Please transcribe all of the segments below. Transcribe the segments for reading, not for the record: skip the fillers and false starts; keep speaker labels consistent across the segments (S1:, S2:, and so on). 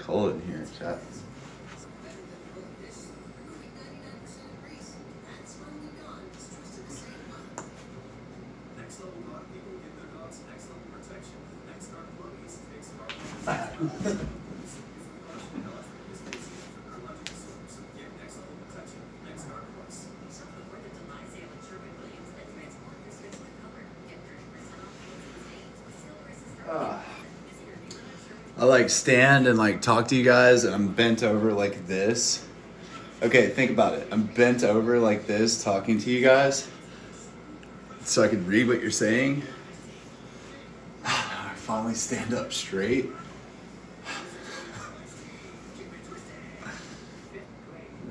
S1: cold in here, chat. I like stand and like talk to you guys and I'm bent over like this. Okay, think about it. I'm bent over like this talking to you guys so I can read what you're saying. I finally stand up straight.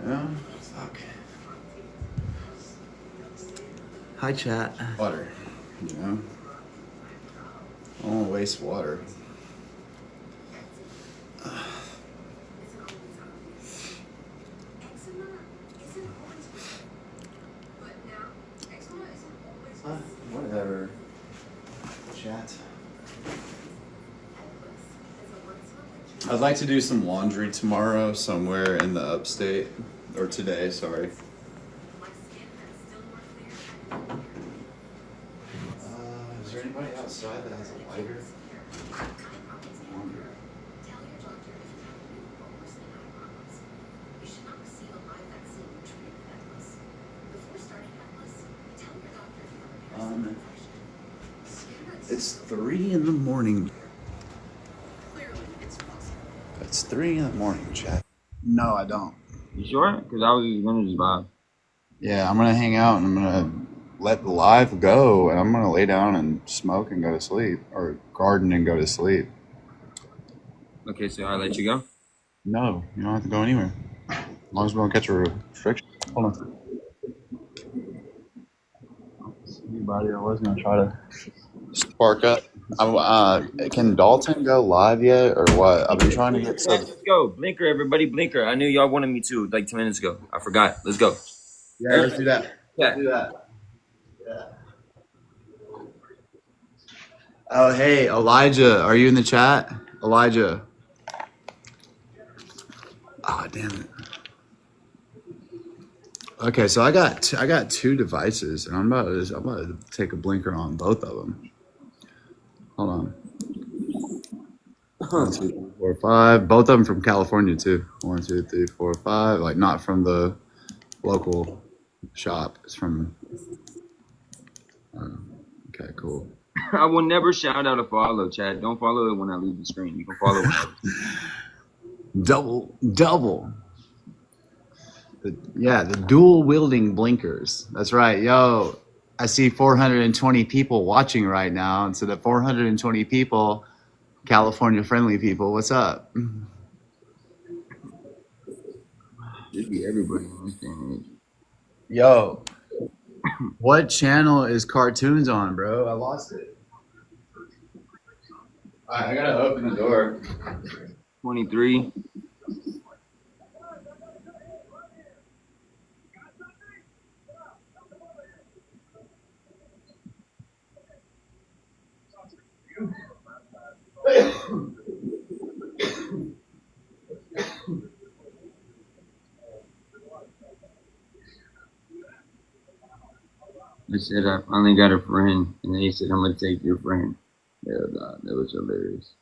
S1: No? Fuck.
S2: Hi, chat.
S1: Water, you know? I don't want to waste water. Whatever. Chat. I'd like to do some laundry tomorrow somewhere in the upstate. Or today, sorry. Is there anybody outside that has a lighter? It's 3 in the morning. It's 3 in the morning, chat. No, I don't.
S3: You sure? Because I was just gonna just vibe.
S1: Yeah, I'm gonna hang out and I'm gonna let the live go and I'm gonna lay down and smoke and go to sleep. Or garden and go to sleep.
S3: Okay, so I let you go?
S1: No, you don't have to go anywhere. As long as we don't catch a restriction. Hold on. Anybody that was gonna try to spark up. Can Dalton go live yet or what? I've been trying to get some.
S3: Let's go. Blinker, everybody, blinker. I knew y'all wanted me to like 10 minutes ago. I forgot. Let's go.
S1: Yeah, let's do that.
S3: Yeah.
S1: Let's do that. Yeah. Oh, hey, Elijah, are you in the chat? Elijah. Oh, damn it. Okay, so I got 2 devices, and I'm about to take a blinker on both of them. Hold on. 1, 2, 3, 4, 5. Both of them from California too. 1, 2, 3, 4, 5. Like not from the local shop. It's from. Okay, cool.
S3: I will never shout out a follow, Chad. Don't follow it when I leave the screen. You can follow it.
S1: Double. The dual wielding blinkers. That's right. Yo, I see 420 people watching right now. And so the 420 people, California friendly people, what's up?
S3: Should be everybody on this thing.
S1: Yo, what channel is cartoons on, bro? I lost it. All right, I gotta open the door.
S3: 23. I said I finally got a friend, and they said I'm gonna take your friend. Yeah, that was hilarious.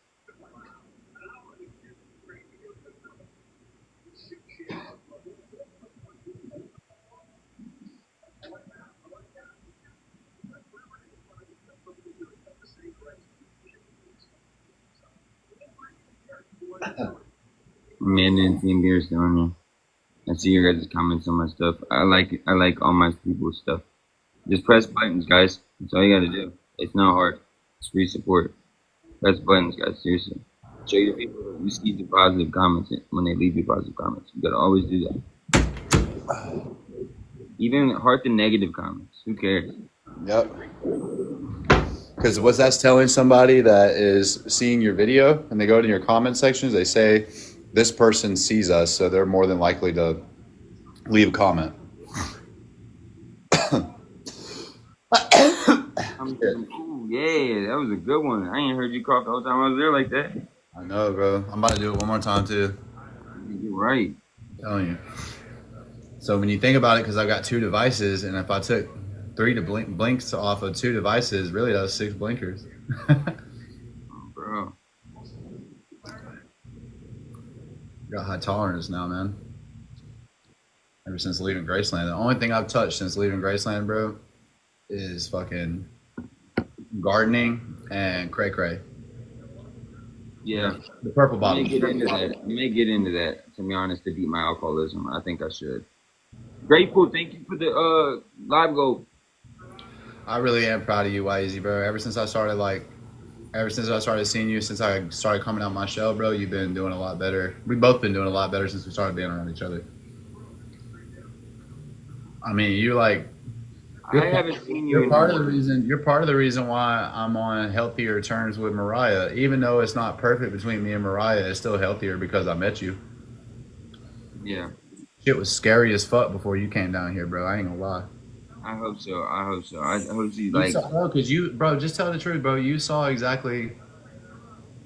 S3: Man didn't seem here on me. I see your guys' comments on my stuff. I like all my people's stuff. Just press buttons, guys. That's all you gotta do. It's not hard. It's free support. Press buttons, guys. Seriously. Show your people that you see the positive comments when they leave you positive comments. You gotta always do that. Even heart the negative comments. Who cares?
S1: Yep. Because what that's telling somebody that is seeing your video and they go to your comment sections, they say this person sees us, so they're more than likely to leave a comment.
S3: Ooh, yeah, that was a good one. I ain't heard you cough the whole time I was there like that.
S1: I know, bro. I'm about to do it one more time too.
S3: You're right.
S1: I'm telling you. So when you think about it, because I've got two devices, and if I took three to blinks off of two devices, really that was six blinkers.
S3: Bro.
S1: Got high tolerance now, man. Ever since leaving Graceland, the only thing I've touched since leaving Graceland, bro, is fucking gardening and cray cray.
S3: Yeah.
S1: The purple
S3: I may
S1: bottle.
S3: get into that. I may get into that, to be honest, to beat my alcoholism. I think I should. Grateful. Thank you for the live goal.
S1: I really am proud of you, YZ, bro. Ever since I started seeing you, since I started coming out my shell, bro, you've been doing a lot better. We've both been doing a lot better since we started being around each other. I mean,
S3: I haven't seen you
S1: you're
S3: in
S1: part of the reason. You're part of the reason why I'm on healthier terms with Mariah. Even though it's not perfect between me and Mariah, it's still healthier because I met you.
S3: Yeah.
S1: Shit was scary as fuck before you came down here, bro. I ain't gonna lie.
S3: I hope so. I hope so. I hope you
S1: You
S3: like.
S1: saw, bro, because bro, just tell the truth, bro. You saw exactly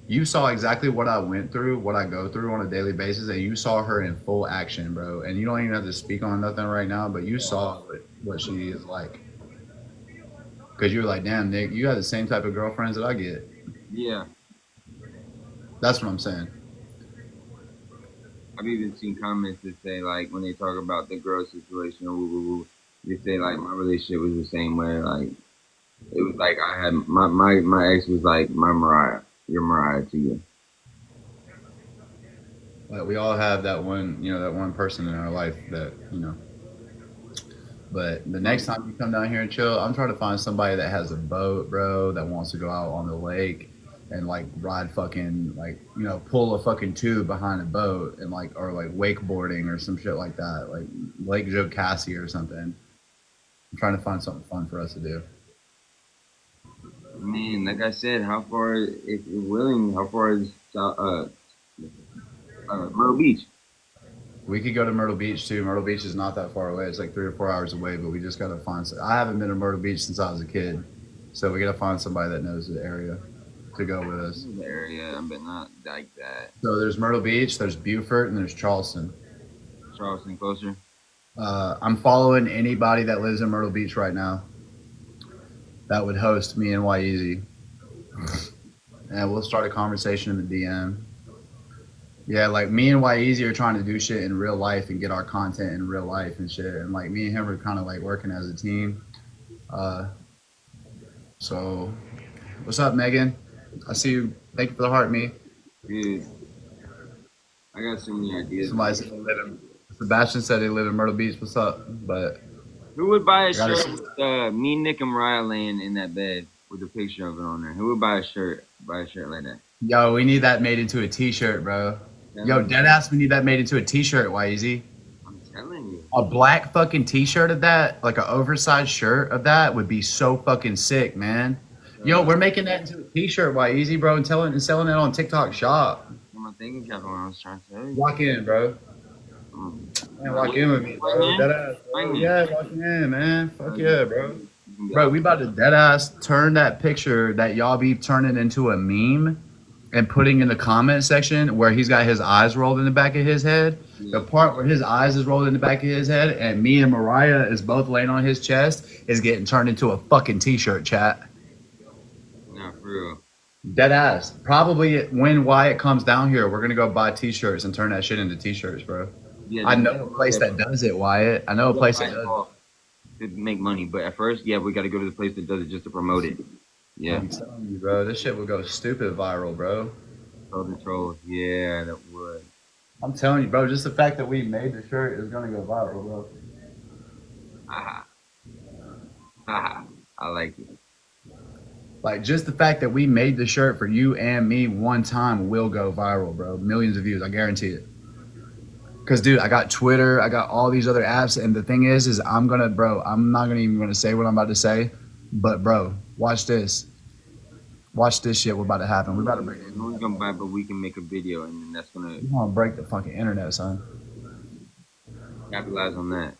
S1: what I went through, what I go through on a daily basis, and you saw her in full action, bro. And you don't even have to speak on nothing right now, but you saw what she is like. Because you were like, damn, Nick, you got the same type of girlfriends that I get.
S3: Yeah.
S1: That's what I'm saying.
S3: I've even seen comments that say like when they talk about the girl situation, woo, woo, woo, they say like my relationship was the same way. Like it was like I had my ex was like my Mariah, your Mariah to you.
S1: Like we all have that one, that one person in our life that. But the next time you come down here and chill, I'm trying to find somebody that has a boat, bro, that wants to go out on the lake and like ride fucking like pull a fucking tube behind a boat and like or like wakeboarding or some shit like that, like Lake Jocassee or something. I'm trying to find something fun for us to do.
S3: Man, like I said, how far if you're willing, how far is Myrtle Beach?
S1: We could go to Myrtle Beach too. Myrtle Beach is not that far away. It's like 3 or 4 hours away, but we just gotta find. I haven't been to Myrtle Beach since I was a kid, so we gotta find somebody that knows the area to go with us.
S3: The area, but not like that.
S1: So there's Myrtle Beach, there's Beaufort, and there's Charleston.
S3: Charleston closer.
S1: I'm following anybody that lives in Myrtle Beach right now that would host me and Yeezy, and we'll start a conversation in the DM. Yeah, like me and Yeezy are trying to do shit in real life and get our content in real life and shit, and like me and him are kind of like working as a team. Uh, so, what's up, Megan? I see you. Thank you for the heart, me.
S3: Dude, I got so many ideas.
S1: Somebody said they live in, Sebastian said they live in Myrtle Beach. What's up? But
S3: who would buy a
S1: gotta
S3: shirt with me, Nick, and Mariah laying in that bed with a picture of it on there? Who would buy a shirt? Buy a shirt like that?
S1: Yo, we need that made into a T-shirt, bro. Yo, deadass, we need that made into a T-shirt, Yeezy.
S3: I'm telling you.
S1: A black fucking T-shirt of that, like an oversized shirt of that, would be so fucking sick, man. Yo, we're making that into a T-shirt, Yeezy, bro, and selling it on TikTok Shop.
S3: I'm thinking that's what I was trying to say.
S1: Lock in, bro. Man, lock in with me, bro. Deadass, bro. Yeah, lock in, man. Fuck yeah, bro. Bro, we about to deadass turn that picture that y'all be turning into a meme and putting in the comment section where he's got his eyes rolled in the back of his head. The part where his eyes is rolled in the back of his head and me and Mariah is both laying on his chest is getting turned into a fucking T-shirt, chat.
S3: Nah, for real.
S1: Dead ass. Probably when Wyatt comes down here, we're gonna go buy T-shirts and turn that shit into T-shirts, bro. Yeah, I know a place that does it, Wyatt. I know a place that does it.
S3: To make money, but at first, yeah, we got to go to the place that does it just to promote it. Yeah.
S1: I'm telling you, bro. This shit would go stupid viral, bro.
S3: Control. Yeah, that would.
S1: I'm telling you, bro. Just the fact that we made the shirt is gonna go viral, bro.
S3: Ah. Ah. I like it.
S1: Like just the fact that we made the shirt for you and me one time will go viral, bro. Millions of views, I guarantee it. Cause dude, I got Twitter, I got all these other apps, and the thing is I'm not even gonna say what I'm about to say, but bro, watch this. Watch this shit. What's about to happen? We're about to break it.
S3: No one's gonna buy, but we can make a video, and then that's gonna.
S1: We're gonna break the fucking internet, son.
S3: Capitalize on that.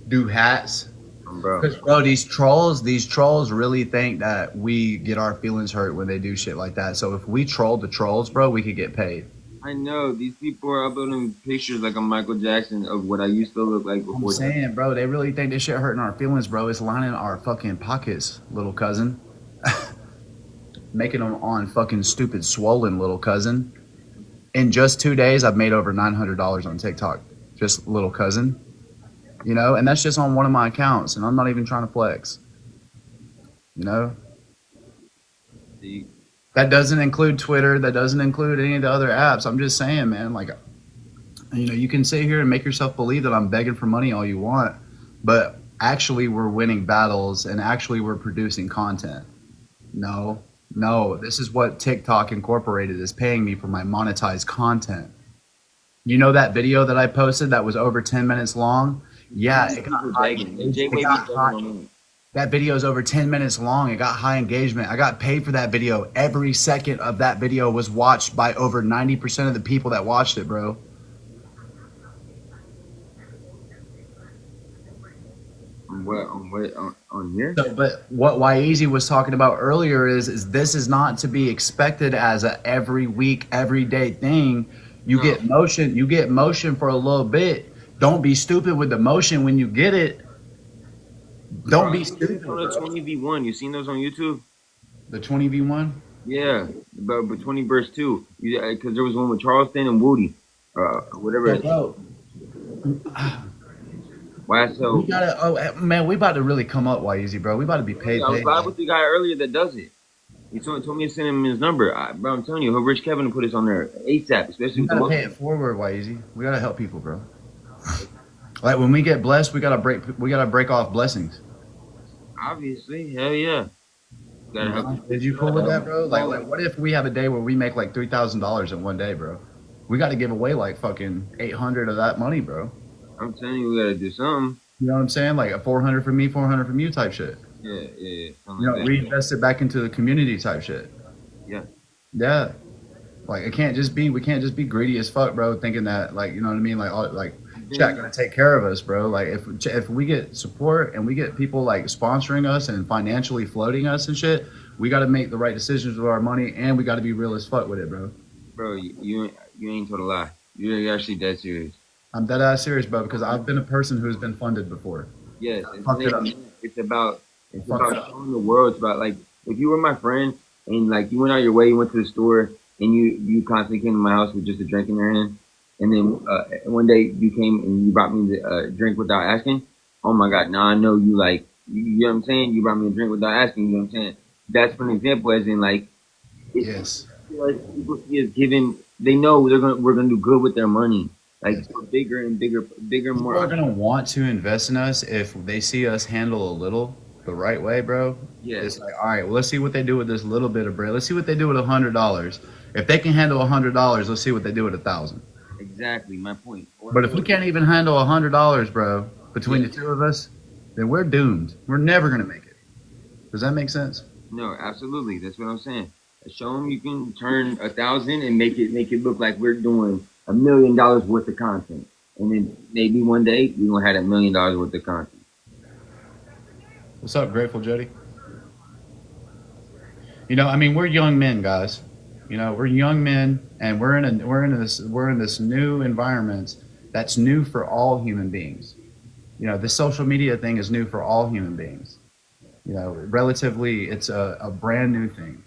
S1: Do hats.
S3: bro.
S1: Because bro, these trolls really think that we get our feelings hurt when they do shit like that. So if we troll the trolls, bro, we could get paid.
S3: I know these people are uploading pictures like I'm Michael Jackson of what I used to look like
S1: I'm
S3: before.
S1: saying, bro, they really think this shit hurting our feelings, bro. It's lining our fucking pockets, little cousin. Making them on fucking stupid swollen, little cousin. In just 2 days, I've made over $900 on TikTok. Just little cousin, and that's just on one of my accounts, and I'm not even trying to flex. You know,
S3: See,
S1: that doesn't include Twitter. That doesn't include any of the other apps. I'm just saying, man. Like, you can sit here and make yourself believe that I'm begging for money all you want, but actually, we're winning battles, and actually, we're producing content. No, no, this is what TikTok Incorporated is paying me for my monetized content. You know that video that I posted that was over 10 minutes long? Yeah, it got
S3: people
S1: high
S3: begging. And Jay
S1: engagement. It
S3: Way be
S1: got
S3: begging
S1: high.
S3: on me.
S1: That video is over 10 minutes long. It got high engagement. I got paid for that video. Every second of that video was watched by over 90% of the people that watched it, bro.
S3: On here?
S1: So, but what Wyeezy was talking about earlier is this is not to be expected as a every week, everyday thing. You
S3: No.
S1: get motion for a little bit. Don't be stupid with the motion when you get it. Don't be stupid,
S3: On the
S1: bro.
S3: 20v1, you seen those on YouTube?
S1: The 20v1?
S3: Yeah, but 20 verse 2. Because there was one with Charleston and Woody. Whatever.
S1: So, bro,
S3: Why so?
S1: we gotta. Oh man, we about to really come up, Wyeezy, bro. We about to be paid.
S3: I was live with the guy earlier that does it. He told me to send him his number. Bro, I'm telling you, he'll Rich Kevin to put this on there ASAP, especially
S1: We
S3: with the
S1: gotta pay it forward, Wyeezy. We gotta help people, bro. Like when we get blessed, we gotta break off blessings.
S3: Obviously, hell yeah. Gotta help.
S1: Did you cool with that, bro? Like, what if we have a day where we make like $3,000 in one day, bro? We got to give away like fucking 800 of that money, bro.
S3: I'm telling you, we gotta do something.
S1: You know what I'm saying? Like a 400 from me, 400 from you type shit.
S3: Yeah. Something like that.
S1: Reinvest it back into the community type shit.
S3: Yeah.
S1: Yeah. Like we can't just be greedy as fuck, bro. Thinking that like, you know what I mean? Like chat gonna take care of us, bro. Like if we get support and we get people like sponsoring us and financially floating us and shit, we got to make the right decisions with our money, and we got to be real as fuck with it, bro.
S3: Bro, you ain't told a lie. You're actually dead serious.
S1: I'm dead ass serious, bro, because I've been a person who's been funded before.
S3: Yes, it's about
S1: Fuck
S3: showing the world. It's about like if you were my friend and like you went out your way, you went to the store, and you constantly came to my house with just a drink in your hand, and then one day you came and you brought me the drink without asking. Oh my God! Now I know you like you know what I'm saying. You brought me a drink without asking. You know what I'm saying. That's for an example, as in like
S1: Yes.
S3: like people see us giving. They know we're gonna do good with their money. Like bigger and bigger, more.
S1: People are gonna want to invest in us if they see us handle a little the right way, bro.
S3: Yeah.
S1: It's like, all right, well, let's see what they do with this little bit of bread. Let's see what they do with $100. If they can handle $100, let's see what they do with 1,000.
S3: Exactly my point.
S1: But if we can't even handle $100, bro, between the two of us, then we're doomed. We're never gonna make it. Does that make sense?
S3: No, absolutely. That's what I'm saying. Show them you can turn 1,000 and make it look like we're doing $1 million worth of content, and then maybe one day we gonna have $1 million worth of content.
S1: What's up, Grateful Jody? I mean, we're young men, guys. We're young men, and we're in this new environment that's new for all human beings. This social media thing is new for all human beings. Relatively, it's a brand new thing,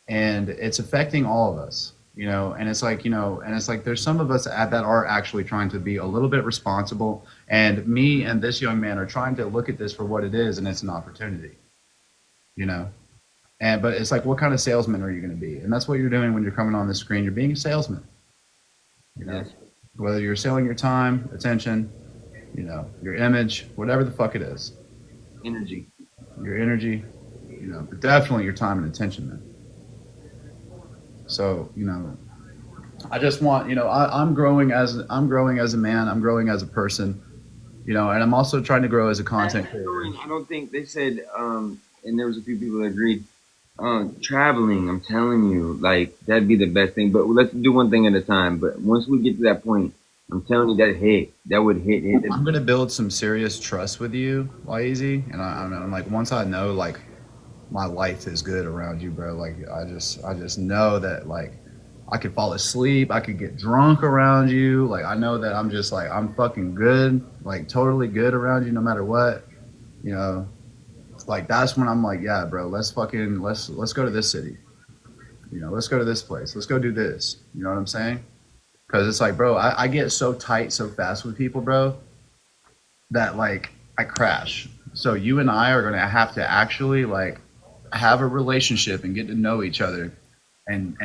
S1: and it's affecting all of us. And it's like there's some of us that are actually trying to be a little bit responsible, and me and this young man are trying to look at this for what it is, and it's an opportunity. But it's like, what kind of salesman are you going to be? And that's what you're doing when you're coming on the screen. You're being a salesman.
S3: Yes.
S1: Whether you're selling your time, attention, your image, whatever the fuck it is.
S3: Energy.
S1: Your energy, but definitely your time and attention, man. So, I just want, I'm growing as a man. I'm growing as a person, and I'm also trying to grow as a content creator.
S3: I don't think they said, and there was a few people that agreed. Traveling, I'm telling you, like that'd be the best thing. But let's do one thing at a time. But once we get to that point, I'm telling you, that hit. That would hit.
S1: I'm gonna build some serious trust with you, Easy, and I'm like once I know like my life is good around you, bro. Like I just know that like I could fall asleep, I could get drunk around you. Like I know that I'm just like I'm fucking good, like totally good around you no matter what. You know, like that's when I'm like, yeah, bro, let's go to this city. You know, let's go to this place. Let's go do this. You know what I'm saying? Because it's like, bro, I get so tight so fast with people, bro, that like I crash. So you and I are gonna have to actually like have a relationship and get to know each other and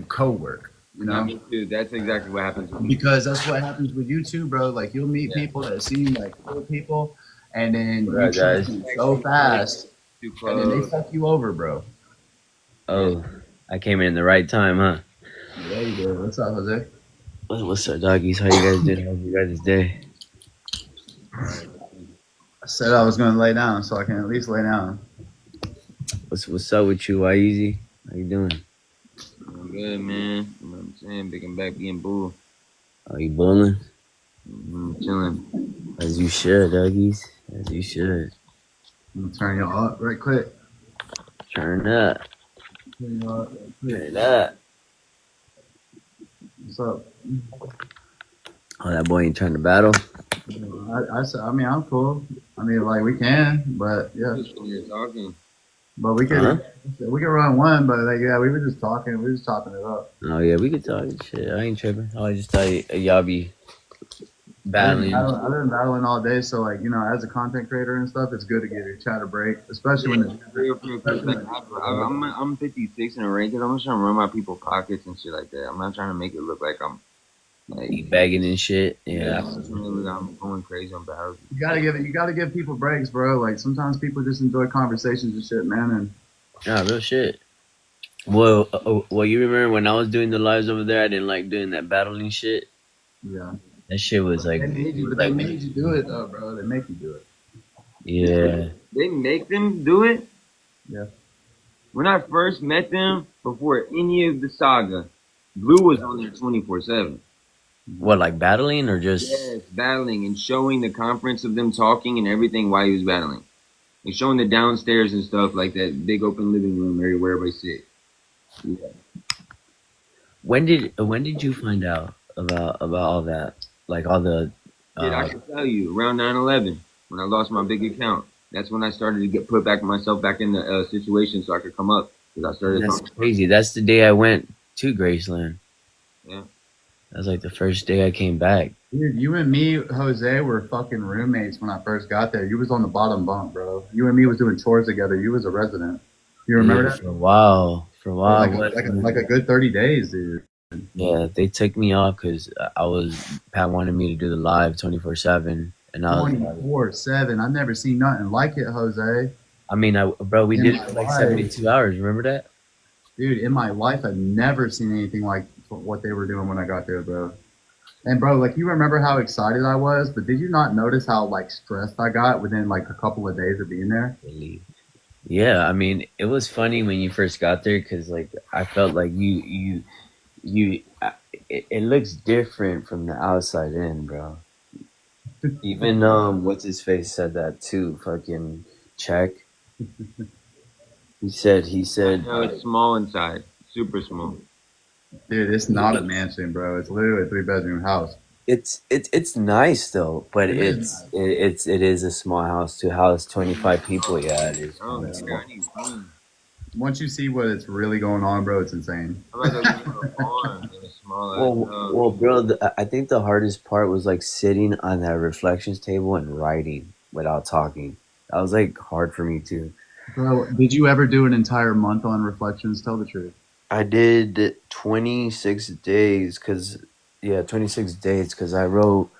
S1: co-work. You
S3: Not
S1: know,
S3: me too. That's exactly what happens with me.
S1: because that's what happens with you too, bro. Like you'll meet
S3: Yeah.
S1: people that seem like cool people, and then
S2: What
S1: you
S2: up,
S1: trust
S2: guys?
S1: them so fast,
S3: Too
S1: and then they
S3: close.
S1: fuck you over, bro.
S3: Yeah.
S2: Oh, I came in the right time, huh?
S1: There you go. What's up, Jose?
S2: What's up, doggies? How you guys doing? How's you guys' day?
S3: All right.
S1: I said I was gonna lay down, so I can at least lay down.
S2: What's up with you? Why easy? How you doing?
S3: I'm good, man. You know what I'm saying? Big and back being bull.
S2: Are you bowling?
S3: Chilling.
S2: As you should, doggies. As you should.
S1: I'm gonna turn y'all up right quick.
S2: Turn up.
S1: Turn y'all up right quick.
S2: Turn up.
S1: What's up?
S2: Oh, that boy ain't trying to battle.
S1: I said, I mean, I'm cool. I mean, like we can, but yeah,
S3: Just when you're talking.
S1: but we
S2: Huh?
S1: we could run one, but like yeah, we were just talking, we were just topping it up.
S2: Oh yeah, we could talk shit. I ain't tripping. Oh, I just thought y'all be battling.
S1: I've been battling all day, so like you know, as a content creator and stuff, it's good to give your chat a break, especially when it's
S3: Real, because like I'm 56 in a ranking. I'm just trying to run my people pockets and shit like that. I'm not trying to make it look like I'm like
S2: You begging and shit. Yeah.
S3: I'm just trying to look like I'm going crazy on battles.
S1: you gotta give people breaks, bro. Like sometimes people just enjoy conversations and shit, man. And
S2: Nah, real shit. Well, you remember when I was doing the lives over there? I didn't like doing that battling shit.
S1: yeah,
S2: That shit was like,
S1: they made
S2: it
S1: you,
S2: was
S1: but they
S2: like,
S1: made you do it though, bro. They make you do it.
S2: yeah.
S3: They make them do it.
S1: Yeah.
S3: When I first met them, before any of the saga, Blue was on there 24/7.
S2: What, like battling or just?
S3: Yes, battling and showing the conference of them talking and everything while he was battling. And showing the downstairs and stuff like that big open living room area where everybody sit. Yeah.
S2: When did you find out about all that? Like all the,
S3: Dude, I can tell you, around 9/11, when I lost my big account, that's when I started to get put back myself back in the situation so I could come up. Because I started
S2: that's
S3: talking.
S2: crazy. That's the day I went to Graceland.
S3: Yeah.
S2: That was like the first day I came back.
S1: Dude, you and me, Jose, were fucking roommates when I first got there. You was on the bottom bunk, bro. You and me was doing chores together. You was a resident. You remember
S2: Yeah,
S1: that?
S2: for a while. For a while.
S1: Like a good 30 days, dude.
S2: Yeah, they took me off because I was Pat wanted me to do the live 24/7, and I was like,
S1: 24/7. I've never seen nothing like it, Jose.
S2: I mean, bro, we
S1: In
S2: did
S1: my
S2: it for like
S1: life.
S2: 72 hours. Remember that?
S1: Dude, in my life, I've never seen anything like what they were doing when I got there, bro. And bro, like you remember how excited I was, but did you not notice how like stressed I got within like a couple of days of being there?
S2: Really? Yeah, I mean, it was funny when you first got there because like I felt like it looks different from the outside in, bro. Even what's his face said that too. Fucking check. He said
S3: No, it's small inside. Super small.
S1: Dude, it's not a mansion, bro. It's literally a 3-bedroom house.
S2: it's nice though, but
S1: It is nice.
S2: it is a small house to house 25 people. Yeah, it is
S3: Oh,
S2: kind of
S3: nigga,
S2: small.
S3: I need room.
S1: Once you see what it's really going on, bro, it's insane.
S3: I'm about to live in a farm in a small ass
S2: Well,
S3: house.
S2: well, bro, I think the hardest part was like sitting on that reflections table and writing without talking. That was like hard for me too.
S1: Bro, did you ever do an entire month on reflections? Tell the truth.
S2: I did 26 days because, yeah, 26 days because I wrote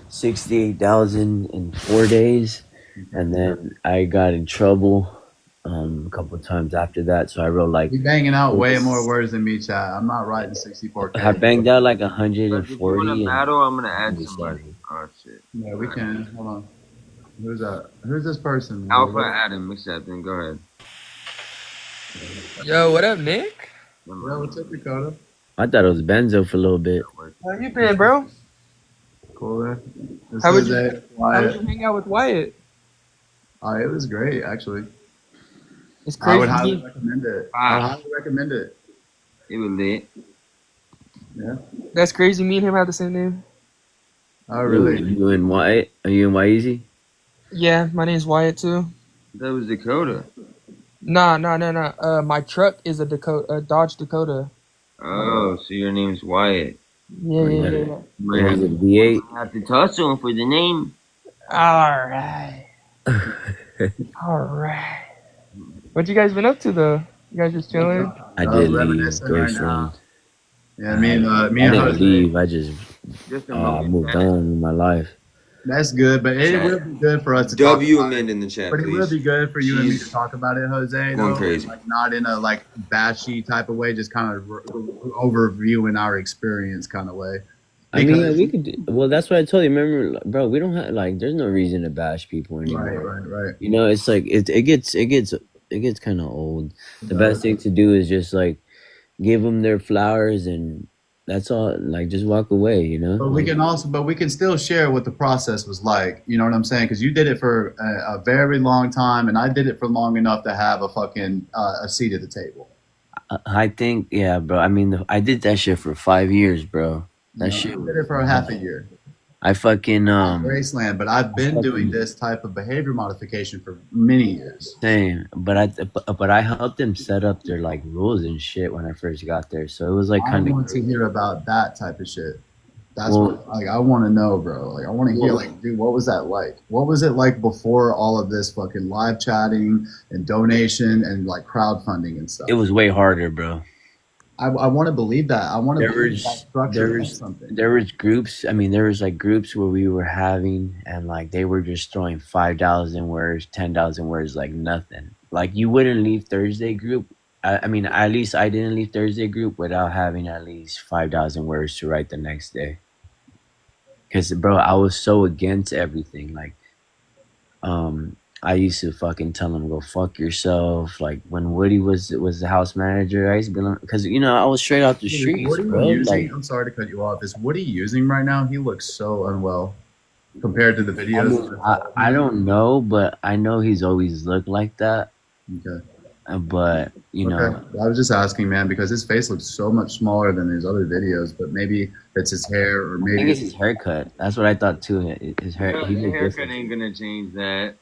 S2: 68,000 in 4 days, and then I got in trouble a couple of times after that. So I wrote like
S1: You banging out way more words than me, chat. I'm not writing 64K.
S2: I banged out like
S3: But if you want
S2: 140
S3: to
S2: and
S3: battle, I'm gonna add somebody.
S2: 170.
S3: Oh shit.
S1: Yeah, we can. Hold on. Who's that? Who's this person?
S3: Alpha Adam accepting. Go ahead.
S4: Yo, what up, Nick?
S1: Bro, what's up, Dakota?
S2: I thought it was Benzo for a little bit.
S4: How you been, bro?
S1: Cool there. This
S4: How would
S1: is
S4: you
S1: a
S4: how would
S1: Wyatt.
S4: you hang out with Wyatt?
S1: It was great, actually.
S4: It's
S1: I would
S4: crazy.
S1: highly recommend it. I would
S3: Ah,
S1: highly recommend it.
S3: it was lit.
S1: Yeah.
S4: That's crazy. Me and him have the same name.
S1: Oh,
S2: Ooh,
S1: really?
S2: you in White? Are you in Easy?
S4: Yeah, my name's Wyatt too.
S3: That was Dakota.
S4: Nah. My truck is a Dodge Dakota.
S3: Oh, so your name's Wyatt.
S4: Yeah,
S2: Or
S4: yeah,
S2: you
S4: yeah,
S2: got
S4: yeah.
S3: You might
S2: or
S3: have
S2: is
S3: to,
S2: it V8?
S3: have to tussle for the name.
S4: All right, all right. What you guys been up to though? You guys just chilling?
S2: I did leave
S1: Reminiscing right now.
S2: Graceland.
S1: Yeah,
S2: I
S1: me and
S2: didn't
S1: Jose.
S2: leave. I just
S3: Just a moment,
S2: moved
S3: chat.
S2: on with my life.
S1: That's good, but it will
S5: Chat.
S1: be good for us to talk
S5: W
S1: about it.
S5: amend in the chat,
S1: But it will
S5: please.
S1: be good for you and me to
S5: She's
S1: talk about it, Jose.
S5: going
S1: Though,
S5: crazy.
S1: like not in a like bashy type of way, just kind of overviewing our experience kind of way.
S2: I mean, yeah,
S1: Because
S2: we could. Well, that's what I told you. Remember, like, bro, we don't have like. There's no reason to bash people anymore.
S1: right.
S2: You know, it's like it gets kind of old.
S1: It
S2: The best
S1: does.
S2: thing to do is just like give them their flowers, and that's all. Like, just walk away. You know,
S1: But
S2: like
S1: we can still share what the process was like. You know what I'm saying? Because you did it for a very long time, and I did it for long enough to have a fucking a seat at the table.
S2: I think, yeah, bro. I mean, I did that shit for 5 years, bro.
S1: You
S2: That
S1: know,
S2: shit
S1: I
S2: was
S1: did it for a half a year.
S2: I fucking
S1: Graceland, but I've been doing this type of behavior modification for many years.
S2: same, but I helped them set up their like rules and shit when I first got there, so it was like
S1: I
S2: kind of
S1: want to hear about that type of shit. That's
S2: well,
S1: what like I want to know, bro. Like I want to hear, like, dude, what was that like? What was it like before all of this fucking live chatting and donation and like crowdfunding and stuff?
S2: it was way harder, bro.
S1: I want to believe that. I want to
S2: There
S1: believe that
S2: was
S1: structure
S2: there
S1: meant
S2: was
S1: something.
S2: there was groups. I mean, there was like groups where we were having, and like they were just throwing 5,000 words, 10,000 words, like nothing. Like you wouldn't leave Thursday group. I mean, at least I didn't leave Thursday group without having at least 5,000 words to write the next day. Cause bro, I was so against everything. Like, I used to fucking tell him go fuck yourself. Like when Woody was the house manager, I used to be like, cause you know I was straight out the
S1: Is
S2: streets,
S1: Woody
S2: bro.
S1: using?
S2: Like,
S1: I'm sorry to cut you off. Is Woody using right now? He looks so unwell compared to the
S2: I
S1: videos.
S2: mean, I don't know, but I know he's always looked like that.
S1: Okay.
S2: But you
S1: Okay.
S2: know,
S1: I was just asking, man, because his face looks so much smaller than his other videos, but maybe it's his hair or
S2: I think
S1: maybe
S2: it's his haircut. That's what I thought too. His hair,
S3: The
S2: he looked
S3: haircut
S2: different.
S3: ain't gonna change that.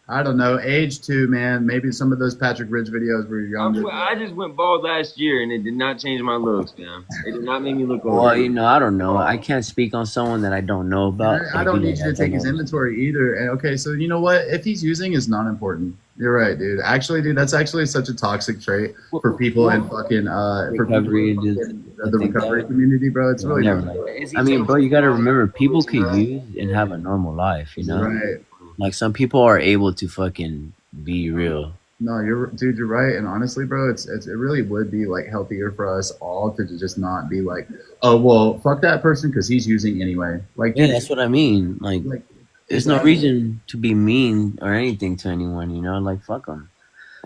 S1: I don't know, age too, man. Maybe some of those Patrick Ridge videos were younger.
S3: I just went bald last year, and it did not change my looks, man. It did not make me look
S2: Well,
S3: older.
S2: you know, I don't know. I can't speak on someone that I don't know about.
S1: I
S2: Like,
S1: don't
S2: you
S1: need
S2: know,
S1: you to
S2: I don't
S1: take his
S2: know.
S1: inventory either. And okay, so you know what? If he's using, is not important. You're right, dude. Actually, dude, that's actually such a toxic trait for people in fucking for people
S2: Recovery,
S1: in
S2: just
S1: fucking
S2: I
S1: the
S2: think
S1: recovery
S2: that.
S1: community, bro. It's
S2: Yeah,
S1: really
S2: never
S1: not.
S2: like.
S3: Is he
S2: I mean, bro, you got to remember, people
S3: taking
S2: could use and have a normal life. You know,
S1: Right.
S2: like some people are able to fucking be real.
S1: No, dude, you're right. And honestly, bro, it really would be like healthier for us all to just not be like, oh well, fuck that person because he's using anyway. Like,
S2: Yeah,
S1: dude,
S2: that's what I mean. Like,
S1: like
S2: there's no
S1: exactly.
S2: reason to be mean or anything to anyone. You know, like fuck them.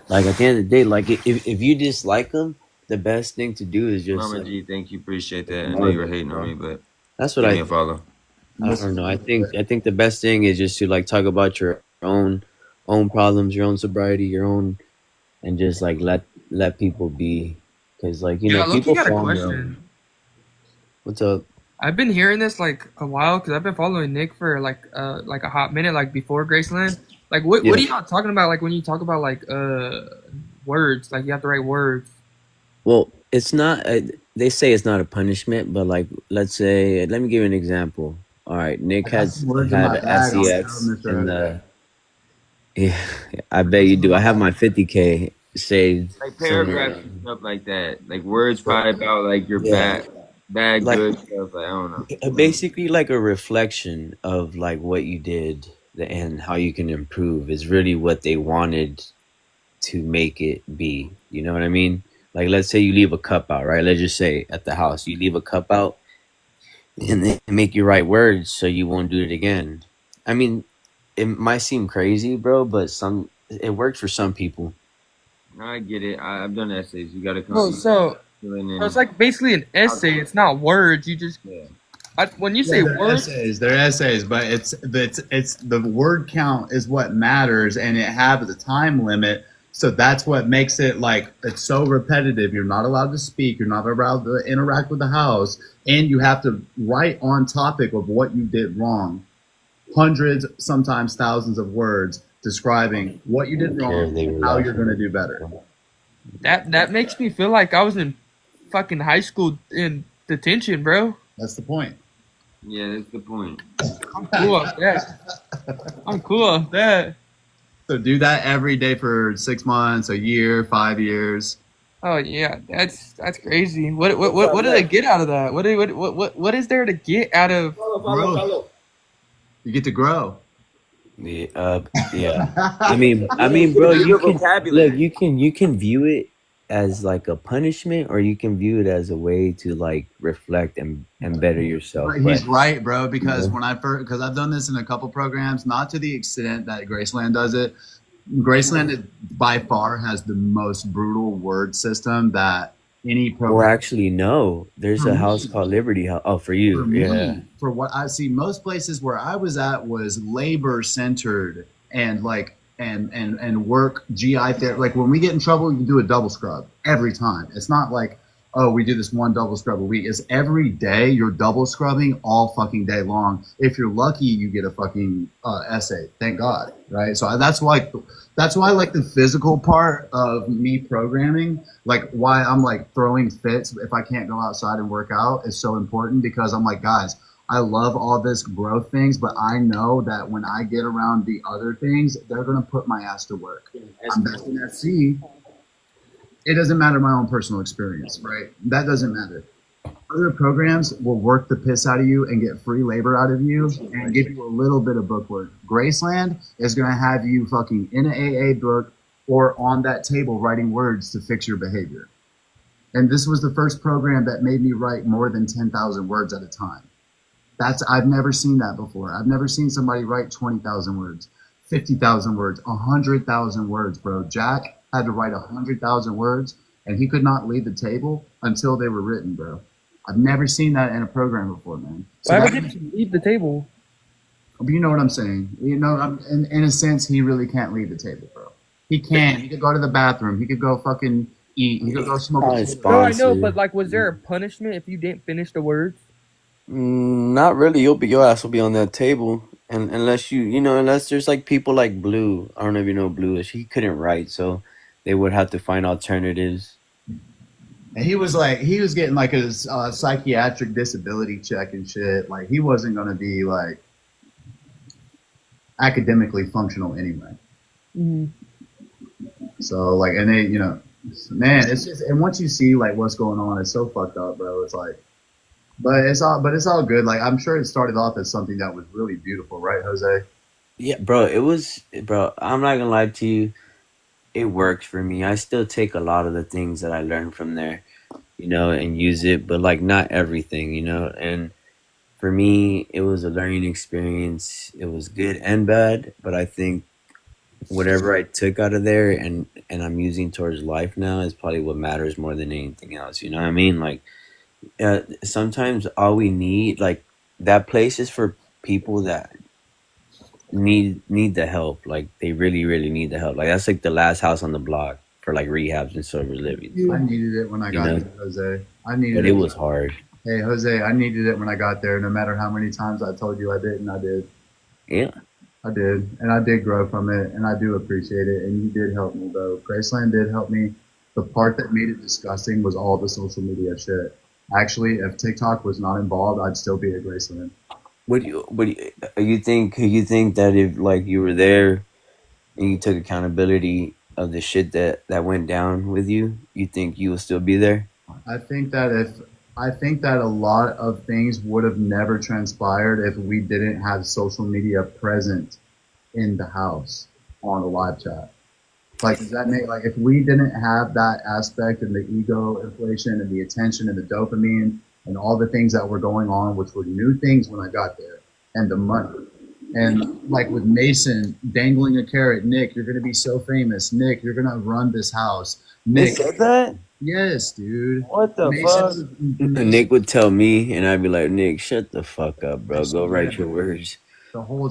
S2: Like at the end of the day, like if you dislike them, the best thing to do is just
S3: Mama
S2: like
S3: G, thank you, appreciate that. I know
S2: ignore
S3: you were
S2: them.
S3: hating
S2: You
S3: on
S2: know,
S3: me, but
S2: that's what
S3: give
S2: I
S3: me a
S2: think.
S3: follow.
S2: I don't know. I think the best thing is just to like talk about your own problems, your own sobriety, your own, and just like let people be, because like you
S4: Yeah,
S2: know
S4: look, you
S2: people
S4: got a
S2: fall in
S4: question.
S2: love. What's up?
S4: I've been hearing this like a while because I've been following Nick for like a hot minute, like before Graceland. Like what
S2: Yeah.
S4: are y'all talking about? Like when you talk about like words, like you have to write words.
S2: Well, it's not. They say it's not a punishment, but like let's say, let me give you an example. All right, Nick
S1: I got
S2: has
S1: some words in
S2: had
S1: my
S2: a
S1: bag on
S2: SEX
S1: Mr.
S2: in
S1: Jose.
S2: the. Yeah, I bet you do. I have my 50K saved
S3: Like
S2: somewhere.
S3: paragraphs and stuff like that. Like words probably about like your
S2: Yeah,
S3: bad
S2: like
S3: good stuff. Like I don't know.
S2: basically like a reflection of like what you did and how you can improve is really what they wanted to make it be. You know what I mean? Like let's say you leave a cup out, right? Let's just say at the house you leave a cup out and they make you write words so you won't do it again. I mean, it might seem crazy, bro, but it works for some people.
S3: I get it. I've done essays. You gotta come.
S4: Well,
S3: You gotta
S4: so
S3: fill in
S4: it's
S3: and
S4: like basically an essay. It's not words. You just
S3: yeah.
S4: When you
S1: Yeah,
S4: say words,
S1: they're essays, but it's the word count is what matters, and it has a time limit. So that's what makes it like it's so repetitive. You're not allowed to speak. You're not allowed to interact with the house, and you have to write on topic of what you did wrong. Hundreds, sometimes thousands of words describing what you
S2: I
S1: did
S2: don't care
S1: wrong
S2: if they
S1: and
S2: were
S1: how you're going to
S2: laughing.
S1: do better.
S4: that makes me feel like I was in fucking high school in detention, bro.
S1: That's the point.
S3: Yeah, that's the point.
S4: I'm cool off that. I'm cool off that.
S1: So do that every day for 6 months, a year, 5 years.
S4: Oh yeah, that's crazy. What do they get out of that? What is there to get out of?
S1: Growth. You get to grow.
S2: Yeah. I mean, bro,
S3: Bigger
S2: you can look,
S3: vocabulary.
S2: you can view it as like a punishment, or you can view it as a way to like reflect and better yourself.
S1: But
S2: But
S1: he's right, bro.
S2: you
S1: Because
S2: know,
S1: when I first, because I've done this in a couple programs, not to the extent that Graceland does it. Graceland by far has the most brutal word system that any
S2: or
S1: program.
S2: actually, no, there's
S1: For
S2: a house
S1: me,
S2: called Liberty House. Oh, for
S1: for
S2: you, yeah.
S1: me, for what I see, most places where I was at was labor centered and like and work GI therapy. Like when we get in trouble, you do a double scrub every time. It's not like, oh, we do this one double scrub a week. It's every day you're double scrubbing all fucking day long. If you're lucky, you get a fucking essay. Thank God, right? So that's why I like the physical part of me programming, like why I'm like throwing fits if I can't go outside and work out is so important, because I'm like, guys, I love all this growth things, but I know that when I get around the other things, they're gonna put my ass to work. I'm best in FC. It doesn't matter my own personal experience, right? That doesn't matter. Other programs will work the piss out of you and get free labor out of you and give you a little bit of book work. Graceland is going to have you fucking in an AA book or on that table writing words to fix your behavior. And this was the first program that made me write more than 10,000 words at a time. I've never seen that before. I've never seen somebody write 20,000 words, 50,000 words, 100,000 words, bro. Jack had to write 100,000 words, and he could not leave the table until they were written, bro. I've never seen that in a program before, man. So
S4: Why
S1: that,
S4: would you leave the table?
S1: you know what I'm saying? You know, in a sense, he really can't leave the table, bro. He can. He could go to the bathroom. He could go fucking eat. He could go smoke a
S2: Probably
S1: cigarette.
S4: No, I know, but
S2: sponsor.
S4: like, was there a punishment if you didn't finish the words?
S2: Not really. Your ass will be on that table, and unless there's like people like Blue. I don't know if you know Blue. He couldn't write, so they would have to find alternatives.
S1: And he was getting like a psychiatric disability check and shit. Like he wasn't gonna be like academically functional anyway.
S4: Mm.
S1: So like, and they, man, it's just, and once you see like what's going on, it's so fucked up, bro. It's like, but it's all good. Like I'm sure it started off as something that was really beautiful, right, Jose?
S2: Yeah, bro. It was, bro. I'm not gonna lie to you. It works for me. I still take a lot of the things that I learned from there, and use it, but like not everything. And for me, it was a learning experience. It was good and bad, but I think whatever I took out of there and I'm using towards life now is probably what matters more than anything else. You know what I mean? Like, sometimes all we need, like, that place is for people that need the help. Like, they really really need the help. Like, that's like the last house on the block for like rehabs and sober livings.
S1: I needed it when I
S2: You
S1: got
S2: know,
S1: there, Jose. I needed
S2: but
S1: it.
S2: it was hard.
S1: Hey, Jose, I needed it when I got there. No matter how many times I told you I didn't, I did.
S2: Yeah.
S1: I did, and I did grow from it, and I do appreciate it. And you did help me, though. Graceland did help me. The part that made it disgusting was all the social media shit. Actually, if TikTok was not involved, I'd still be at Graceland.
S2: You think that if like you were there and you took accountability of the shit that went down with you think you will still be there?
S1: I think that a lot of things would have never transpired if we didn't have social media present in the house on the live chat. Like, does that make like if we didn't have that aspect and the ego inflation and the attention and the dopamine and all the things that were going on, which were new things when I got there, and the money. And like with Mason dangling a carrot, Nick, you're gonna be so famous. Nick, you're gonna run this house.
S2: They
S1: Nick,
S2: said that?
S1: Yes, dude.
S2: What the fuck?
S1: Mason
S2: Nick would tell me, and I'd be like, Nick, shut the fuck up, bro. Go
S1: yeah,
S2: write your words.
S1: the whole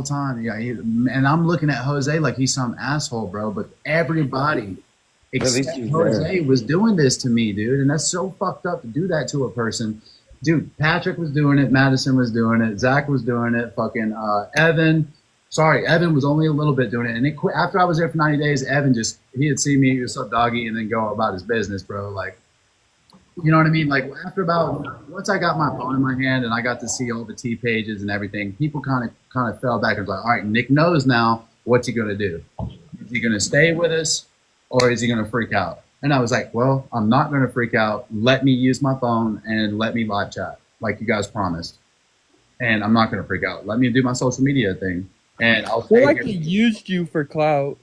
S1: time. Yeah, and I'm looking at Jose like he's some asshole, bro. But everybody
S2: At least
S1: except
S2: he's there.
S1: Jose was doing this to me, dude, and that's so fucked up to do that to a person. Dude, Patrick was doing it, Madison was doing it, Zach was doing it, fucking Evan. Sorry, Evan was only a little bit doing it, and it quit after I was there for 90 days. Evan just he'd see me, what's up, doggy, and then go about his business, bro. Like, you know what I mean? Like after about once I got my phone in my hand and I got to see all the T pages and everything, people kind of fell back and was like, all right, Nick knows now. What's he gonna do? Is he gonna stay with us or is he gonna freak out? And I was like, well, I'm not gonna freak out. Let me use my phone and let me live chat like you guys promised. And I'm not gonna freak out. Let me do my social media thing. And I'll
S4: They
S1: stay
S4: like
S1: here.
S4: they used you for clout.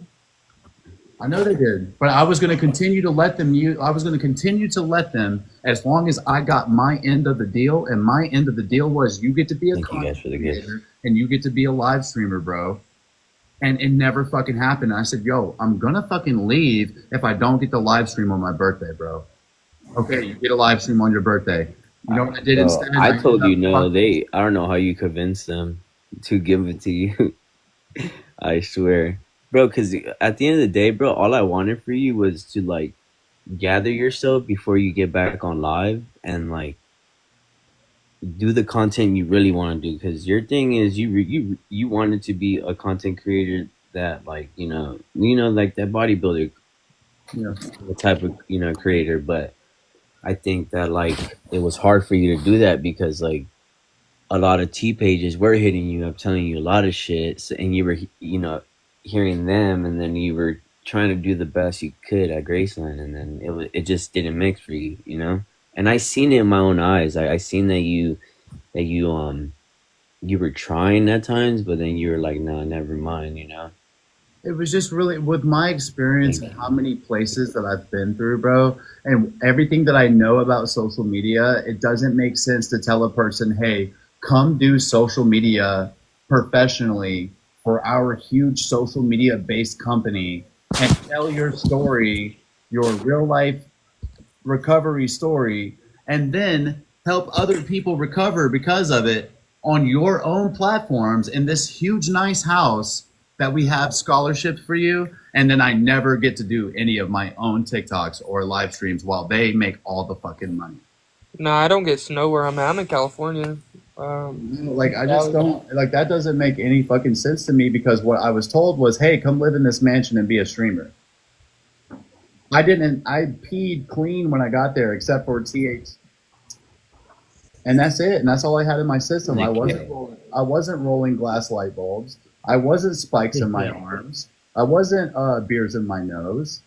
S1: I know they did, but I was going to continue to let them use. I was going to continue to let them as long as I got my end of the deal. And my end of the deal was you get to be a
S2: Thank you guys
S1: content
S2: for the gift.
S1: creator and you get to be a live streamer, bro. And it never fucking happened. And I said, yo, I'm gonna fucking leave if I don't get the live stream on my birthday, bro. Okay, you get a live stream on your birthday. You know what I did
S2: Bro,
S1: instead?
S2: I
S1: I ended
S2: told you
S1: up
S2: no. I don't know how you convinced them to give it to you. I swear, bro. Because at the end of the day, bro, all I wanted for you was to like gather yourself before you get back on live and like do the content you really want to do. Because your thing is you wanted to be a content creator that like like that bodybuilder
S1: yeah.
S2: type of creator. But I think that like it was hard for you to do that because like a lot of T pages were hitting you up, telling you a lot of shit, so, and you were, hearing them, and then you were trying to do the best you could at Graceland, and then it just didn't mix for you, you know. And I seen it in my own eyes. I seen that you were trying at times, but then you were like, no, never mind, you know.
S1: It was just really with my experience
S2: Thank
S1: and how
S2: you.
S1: many places that I've been through, bro, and everything that I know about social media, it doesn't make sense to tell a person, hey, come do social media professionally for our huge social media based company and tell your story, your real life recovery story, and then help other people recover because of it on your own platforms in this huge, nice house that we have scholarships for you. And then I never get to do any of my own TikToks or live streams while they make all the fucking money.
S4: Nah, I don't get snow where I'm at. I'm in California.
S1: Like, I just don't, like, that doesn't make any fucking sense to me because what I was told was, hey, come live in this mansion and be a streamer. I peed clean when I got there except for TH, and that's it. And that's all I had in my system.
S2: Okay.
S1: I wasn't rolling glass light bulbs. I wasn't spikes in my arms. I wasn't beers in my nose.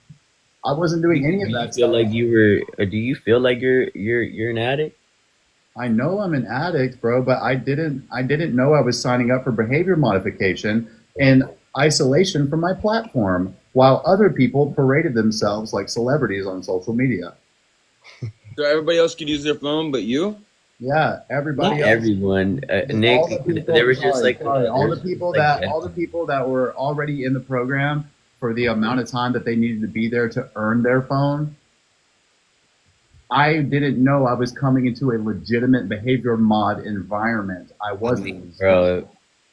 S1: I wasn't doing any of
S2: Do you
S1: that
S2: feel
S1: stuff.
S2: like you were? Or do you feel like you're an addict?
S1: I know I'm an addict, bro, but I didn't know I was signing up for behavior modification and isolation from my platform while other people paraded themselves like celebrities on social media.
S3: So everybody else could use their phone, but you?
S1: Yeah,
S2: Not
S1: everybody else.
S2: everyone, Nick.
S1: All the
S2: There
S1: people,
S2: was just
S1: sorry,
S2: like
S1: sorry,
S2: there was just like
S1: all the people that were already in the program for the amount of time that they needed to be there to earn their phone. I didn't know I was coming into a legitimate behavior mod environment. I wasn't.
S2: bro.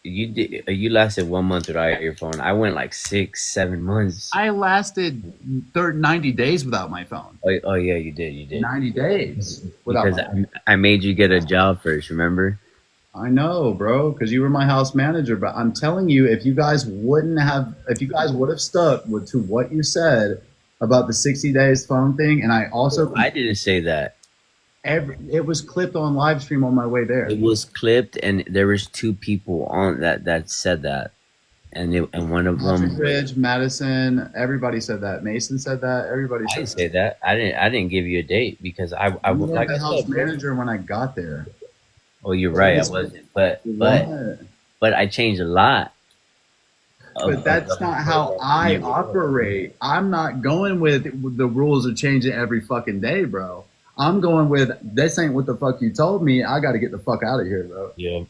S2: You lasted 1 month without your phone. I went like 6 7 months.
S1: I lasted 90 days without my phone.
S2: Oh yeah, you did
S1: 90 days without
S2: because
S1: my phone.
S2: I made you get a job first. Remember?
S1: I know, bro, because you were my house manager. But I'm telling you, if you guys would have stuck to what you said about the 60 days phone thing, and I also,
S2: I didn't say that.
S1: it was clipped on live stream on my way there.
S2: It was clipped, and there was two people on that said that, and one of
S1: Patrick
S2: them.
S1: Ridge, Madison, everybody said that. Mason said that. Everybody
S2: I
S1: said
S2: didn't
S1: that.
S2: say that. I didn't give you a date because I
S1: You weren't
S2: like I
S1: the house
S2: said, bro.
S1: manager when I got there.
S2: Oh, you're right. I wasn't,
S1: What?
S2: but I changed a lot
S1: But
S2: of
S1: that's not how I operate. I'm not going with the rules are changing every fucking day, bro. I'm going with this ain't what the fuck you told me. I got to get the fuck out of here, bro.
S2: Yeah,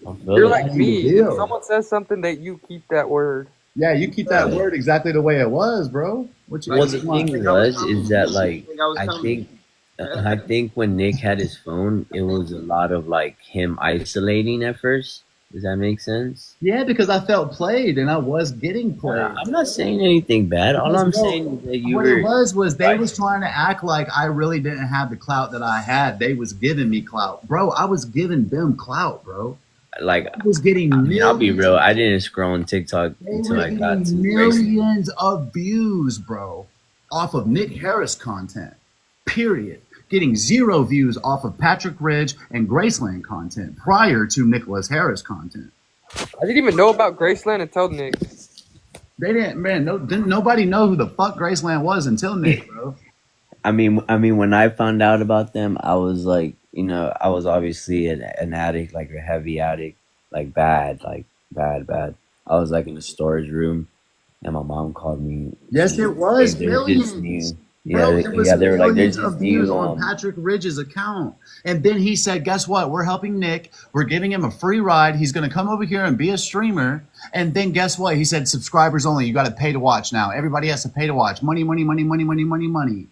S2: I
S4: You're
S2: feel
S4: like
S2: it.
S1: That's the
S4: me. If
S1: deal.
S4: someone says something, that you keep that word.
S1: Yeah, you keep that word exactly the way it was, bro. What you
S2: Well,
S3: Like,
S2: the
S1: what you
S2: thing
S1: want?
S3: like I was
S2: was is
S3: coming.
S2: that like
S3: Like I was
S2: I
S3: coming.
S2: think I think when Nick had his phone, it was a lot of like him isolating at first. Does that make sense?
S1: Yeah, because I felt played and I was getting played.
S2: I'm not saying anything bad. All
S1: Because
S2: I'm
S1: bro,
S2: saying is that you
S1: what it
S2: were
S1: was they was
S2: right.
S1: trying to act like I really didn't have the clout that I had. They was giving me clout. Bro, I was giving them clout, bro.
S2: Like,
S1: I was getting
S2: I mean, I'll be
S1: millions.
S2: real. I didn't scroll on TikTok
S1: They
S2: until
S1: were
S2: I got to
S1: getting
S2: Graceland.
S1: millions of views, bro, off of Nick Harris content. Period. Getting 0 views off of Patrick Ridge and Graceland content prior to Nicholas Harris content.
S4: I didn't even know about Graceland until Nick.
S1: They didn't, man. No, didn't nobody know who the fuck Graceland was until Nick, bro.
S2: I mean, when I found out about them, I was like, I was obviously an addict, like a heavy addict, like bad, bad. I was like in the storage room, and my mom called me.
S1: Yes,
S2: She's
S1: it
S2: like, "Hey,
S1: was
S2: there's this
S1: millions.
S2: new, yeah,
S1: Bro, it was
S2: yeah." They were like, "There's
S1: millions
S2: this
S1: of views
S2: new,
S1: on Patrick Ridge's account. And then he said, guess what? We're helping Nick. We're giving him a free ride. He's going to come over here and be a streamer. And then guess what? He said, subscribers only. You got to pay to watch now. Everybody has to pay to watch. Money, money, money, money, money, money, money.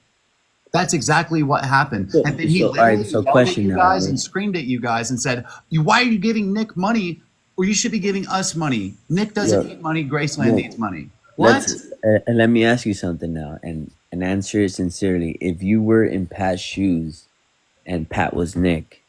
S1: That's exactly what happened. And then he
S2: So, all right.
S1: literally
S2: So,
S1: yelled at
S2: question
S1: you
S2: now,
S1: guys
S2: Nick.
S1: and screamed at you guys and said, why are you giving Nick money? Or you should be giving us money. Nick doesn't
S2: Yo,
S1: need money. Graceland
S2: Nick,
S1: needs money.
S2: let's
S1: What?
S2: and let me ask you something now, and answer it sincerely. If you were in Pat's shoes and Pat was Nick,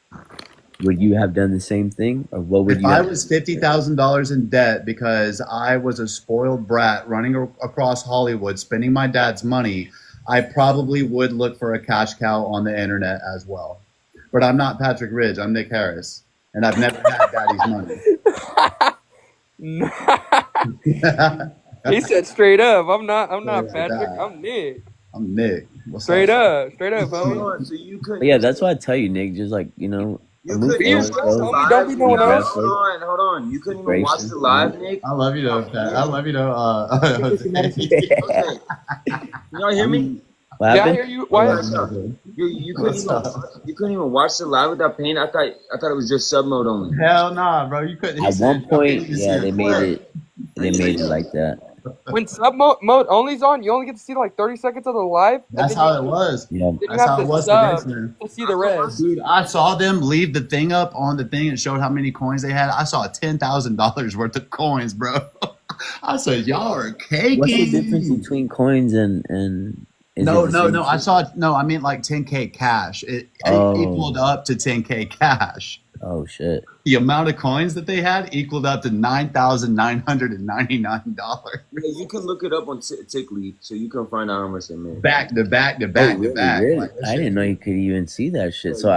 S2: would you have done the same thing, or what would
S1: If
S2: you
S1: I
S2: have
S1: was
S2: done?
S1: $50,000 in debt because I was a spoiled brat running across Hollywood, spending my dad's money, I probably would look for a cash cow on the internet as well. But I'm not Patrick Ridge. I'm Nick Harris, and I've never had daddy's money.
S4: He said straight up, I'm
S1: Sorry
S4: not
S1: about
S4: Patrick,
S1: that.
S4: I'm Nick.
S1: I'm Nick. What's up?
S4: Straight up,
S3: Hold
S4: homie.
S3: on. So you
S2: But
S3: couldn't.
S2: yeah, that's why I tell you, Nick. Just like
S3: You
S2: move
S3: couldn't
S4: Be
S3: even
S2: forward,
S3: watch
S4: yourself,
S3: the
S2: bro.
S4: homie. Don't
S3: live.
S4: be no
S2: Be
S4: one else.
S3: Hold on. You couldn't even watch
S2: gracious.
S3: the live, Nick.
S1: I love you though, Pat. I love you though, Jose.
S3: Okay. Can y'all hear me?
S2: What
S4: Yeah, I
S2: happened?
S4: hear you.
S1: I
S3: Hey,
S4: What?
S1: love
S3: guys,
S1: you, Jose.
S3: you couldn't
S1: What's
S3: even
S1: up?
S3: watch the live without paying. I thought it was just sub mode only.
S1: Hell nah, bro. You couldn't. He
S2: At one
S1: said you
S2: point,
S1: didn't even see
S2: yeah,
S1: a clip.
S2: they made it like that.
S4: When sub mode only's on, you only get to see like 30 seconds of the live, and
S1: That's how it was.
S2: Yeah,
S4: then you
S1: That's
S4: have
S1: how
S4: to
S1: it was for
S4: sub
S1: Graceland.
S4: to see the rest.
S1: Dude, I saw them leave the thing up on the thing. It showed how many coins they had. I saw $10,000 worth of coins, bro. I said, y'all are
S2: what's the difference
S1: caking.
S2: between coins and is it
S1: No,
S2: the
S1: no,
S2: same
S1: no. I
S2: shit?
S1: saw no. I meant like 10K cash. It equaled
S2: Oh,
S1: up to 10K cash.
S2: oh shit.
S1: The amount of coins that they had equaled up to $9,999.
S3: Yeah, you can look it up on TickLeaf, so you can find out how much they made.
S1: Back to back to
S2: Oh,
S1: back to
S2: really,
S1: back.
S2: really?
S1: Like that
S2: I
S1: shit.
S2: didn't know you could even see that shit.
S3: Yeah,
S2: So
S3: you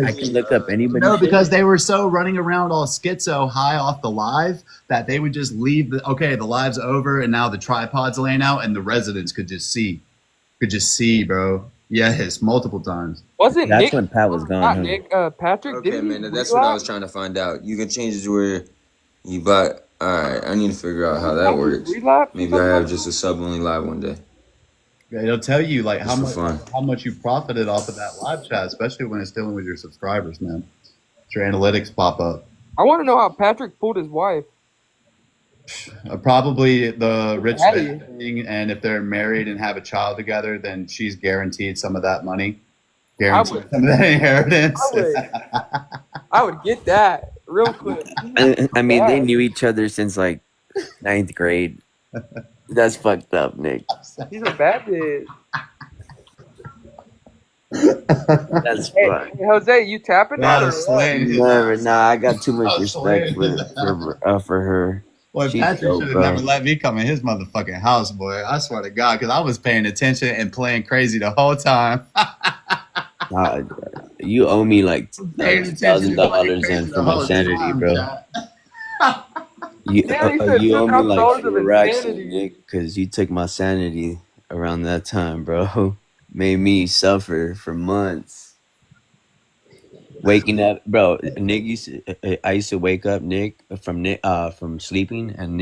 S2: I
S3: can
S2: can
S3: see,
S2: look up anybody's
S1: No,
S2: shit.
S1: because they were so running around all schizo high off the live that they would just leave the live's over and now the tripod's laying out and the residents could just see. Could just see, bro. Yes, multiple times.
S4: Wasn't
S2: That's
S4: Nick?
S2: when Pat was gone,
S4: Not
S2: huh?
S4: Nick. Patrick.
S3: Okay,
S4: Didn't he
S3: man, that's what I was
S4: relapse?
S3: trying to find out. You can change it to where you buy. All right, I need to figure out how that
S4: Patrick
S3: works.
S4: relapse or
S3: Maybe I
S4: something
S3: have
S4: like
S3: just a sub only live one day,
S1: It'll tell you like
S3: just for fun.
S1: how much you profited off of that live chat, especially when it's dealing with your subscribers, man. Your analytics pop up.
S4: I want to know how Patrick pulled his wife.
S1: Probably the rich
S4: Hattie.
S1: rich thing, and if they're married and have a child together, then she's guaranteed some of that money, guaranteed
S4: would-
S1: some of that inheritance.
S4: I would get that real quick.
S2: I mean, they
S4: Yeah.
S2: knew each other since like ninth grade. That's fucked up, Nick.
S4: He's a bad bitch.
S2: That's
S4: Hey,
S2: fucked.
S4: Jose, you tapping that
S1: Gotta
S4: or what?
S1: swing his
S2: Never.
S1: ass.
S2: Nah, I got too much
S1: Gotta
S2: respect
S1: swing his ass.
S2: for her.
S1: Boy,
S2: She's
S1: Patrick
S2: dope,
S1: should have
S2: bro.
S1: never let me come in his motherfucking house, boy. I swear to God, because I was paying attention and playing crazy the whole time.
S2: You owe me like
S1: Paying attention and playing
S2: $1,000
S1: crazy
S2: and
S1: the
S2: for my
S1: whole
S2: sanity,
S1: time,
S2: bro.
S1: chat.
S4: Yeah, he said
S2: You owe me like
S4: $2,000 of
S2: 4 racks,
S4: insanity.
S2: Nick, because you took my sanity around that time, bro. Made me suffer for months. Waking up, bro. I used to wake up, Nick, from sleeping, and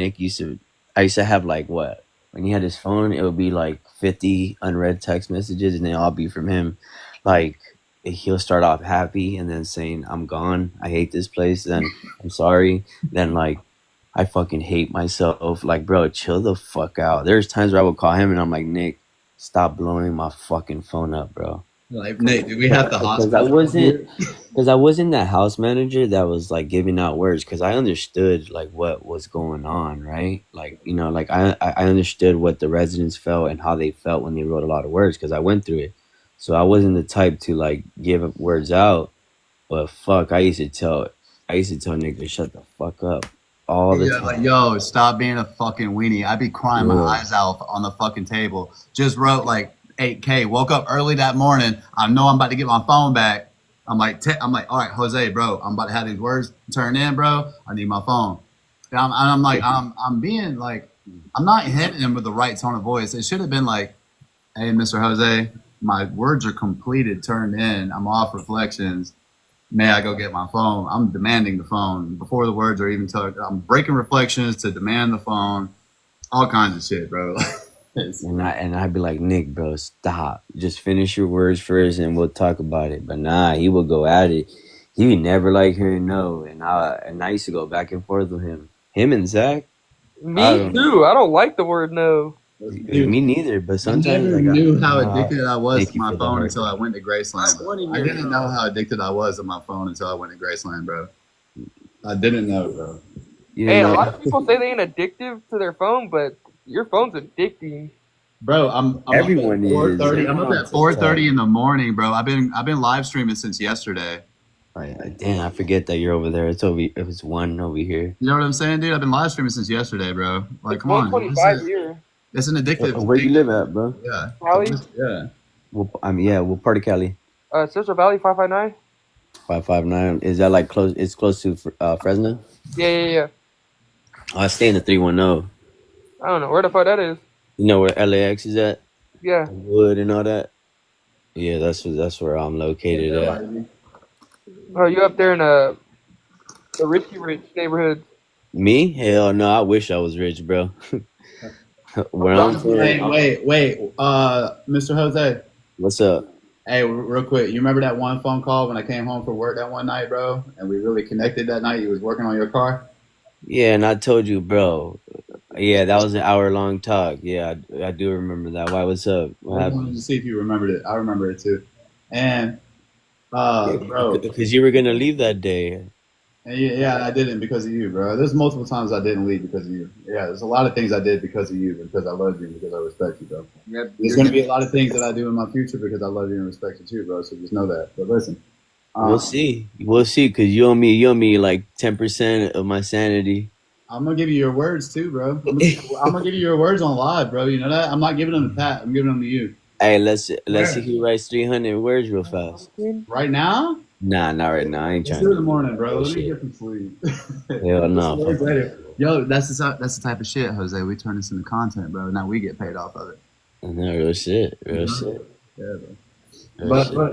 S2: I used to have like what? When he had his phone, it would be like 50 unread text messages, and they all be from him. Like he'll start off happy, and then saying, "I'm gone. I hate this place." Then I'm sorry. Then like I fucking hate myself. Like, bro, chill the fuck out. There's times where I would call him and I'm like, Nick, stop blowing my fucking phone up, bro.
S1: Like, Nate, do we have the
S2: Because I
S1: hospital
S2: wasn't,
S1: here?
S2: because I wasn't that house manager that was like giving out words. Because I understood like what was going on, right? Like, you know, like I understood what the residents felt and how they felt when they wrote a lot of words because I went through it. So I wasn't the type to like give words out. But fuck, I used to tell Nick to shut the fuck up all the
S1: Yeah, like,
S2: time.
S1: yo, stop being a fucking weenie. I'd be crying my
S2: Yeah.
S1: eyes out on the fucking table. Just wrote like 8K. Woke up early that morning. I know I'm about to get my phone back. I'm like, all right, Jose, bro, I'm about to have these words turned in, bro. I need my phone. I'm like, I'm being like, I'm not hitting him with the right tone of voice. It should have been like, hey, Mr. Jose, my words are completed, turned in. I'm off reflections. May I go get my phone? I'm demanding the phone before the words are even told. I'm breaking reflections to demand the phone. All kinds of shit, bro.
S2: And I'd be like, Nick, bro, stop. Just finish your words first and we'll talk about it. But nah, he would go at it. He would never like hearing no. And I used to go back and forth with him. Him and Zach, I
S4: Me
S2: don't know.
S4: too. I don't like the word no.
S1: Dude,
S2: Me neither, but
S1: I
S2: sometimes
S1: never
S2: like
S1: knew how addicted I was
S2: thank
S1: to
S2: you
S1: my
S2: for the
S1: phone
S2: heart.
S1: until I went to
S3: I
S1: Graceland, bro.
S3: want to
S1: I
S3: hear
S1: didn't know
S3: no.
S1: how addicted I was to my phone until I went to Graceland, bro. I didn't know, bro.
S2: You
S4: Hey,
S2: didn't
S4: a
S2: know.
S4: lot of people say they ain't addictive to their phone, but your phone's addicting.
S1: Bro, I'm up at
S2: Everyone is.
S1: 4:30. I'm
S2: Everyone
S1: up
S2: on
S1: at
S2: TikTok.
S1: 4:30 in the morning, bro. I've been live streaming since yesterday.
S2: Right. Damn, I forget that you're over there. It was one over here.
S1: You know what I'm saying, dude? I've been live streaming since yesterday, bro. Like,
S4: It's
S1: come on,
S4: $125 here.
S1: it's an addictive
S2: Where you
S1: thing.
S2: live at, bro?
S1: Yeah,
S4: Cali,
S1: yeah.
S2: Yeah, what part of Cali?
S4: Central Valley 559.
S2: 559. Is that like close? It's close to Fresno.
S4: Yeah.
S2: Oh, I stay in the 310.
S4: I don't know where the fuck that is.
S2: You know where LAX is at?
S4: Yeah.
S2: Wood and all that. Yeah, that's where I'm located at.
S4: Oh, you up there in the Richie Rich neighborhood?
S2: Me? Hell no. I wish I was rich, bro. Where I'm from,
S1: Hey, wait. Mr. Jose.
S2: what's up?
S1: Hey, real quick. You remember that one phone call when I came home from work that one night, bro? And we really connected that night. You was working on your car.
S2: Yeah, and I told you, bro. Yeah, that was an hour-long talk. Yeah, I do remember that. Why? What's up?
S1: I
S2: What
S1: just wanted
S2: happened?
S1: to see if you remembered it. I remember it too. And
S2: Yeah,
S1: bro,
S2: because you were gonna leave that day.
S1: and yeah, I didn't because of you, bro. There's multiple times I didn't leave because of you. Yeah, there's a lot of things I did because of you, because I love you, because I respect you, bro.
S3: Yep,
S1: There's going to be a lot of things that I do in my future because I love you and respect you too, bro. So just know that. But listen,
S2: We'll
S1: um,
S2: see. We'll see. Cause you owe me like 10% of my sanity.
S1: I'm gonna give you your words too, bro. I'm gonna give you your words on live, bro. You know that? I'm not giving them to Pat. I'm giving them to you.
S2: Hey, let's see who writes 300 words real fast.
S1: Right now?
S2: Nah, not right now. I ain't
S1: Let's
S2: trying
S1: do it
S2: to
S1: in the
S2: do
S1: morning, bro.
S2: that
S1: Let me
S2: shit.
S1: get some sleep.
S2: Hell
S1: Get
S2: no.
S1: some words later. Yo, that's the type of shit, Jose. We turn this into content, bro. Now we get paid off of it.
S2: No, real shit.
S1: You
S2: Real
S1: know?
S2: shit.
S1: Yeah, bro.
S2: Real
S1: But
S2: shit.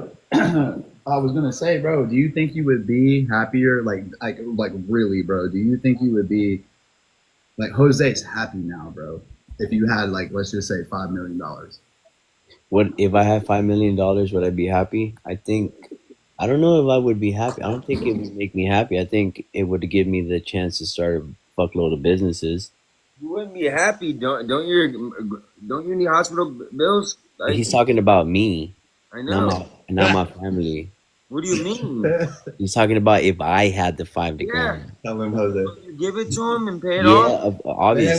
S1: I was gonna say, bro, do you think you would be happier, like really, bro? Do you think you would be like Jose's happy now, bro? If you had like, let's just say $5 million.
S2: What if I had $5 million? Would I be happy? I don't know if I would be happy. I don't think it would make me happy. I think it would give me the chance to start a fuckload of businesses.
S3: you wouldn't be happy. Don't you need hospital bills? Like
S2: He's talking about me,
S3: I
S2: not
S3: know.
S2: my family.
S3: What do you mean?
S2: He's talking about if I had the five to
S3: Yeah,
S2: grand.
S1: Tell him, Jose.
S3: you give it to him and pay it
S2: Yeah,
S3: off.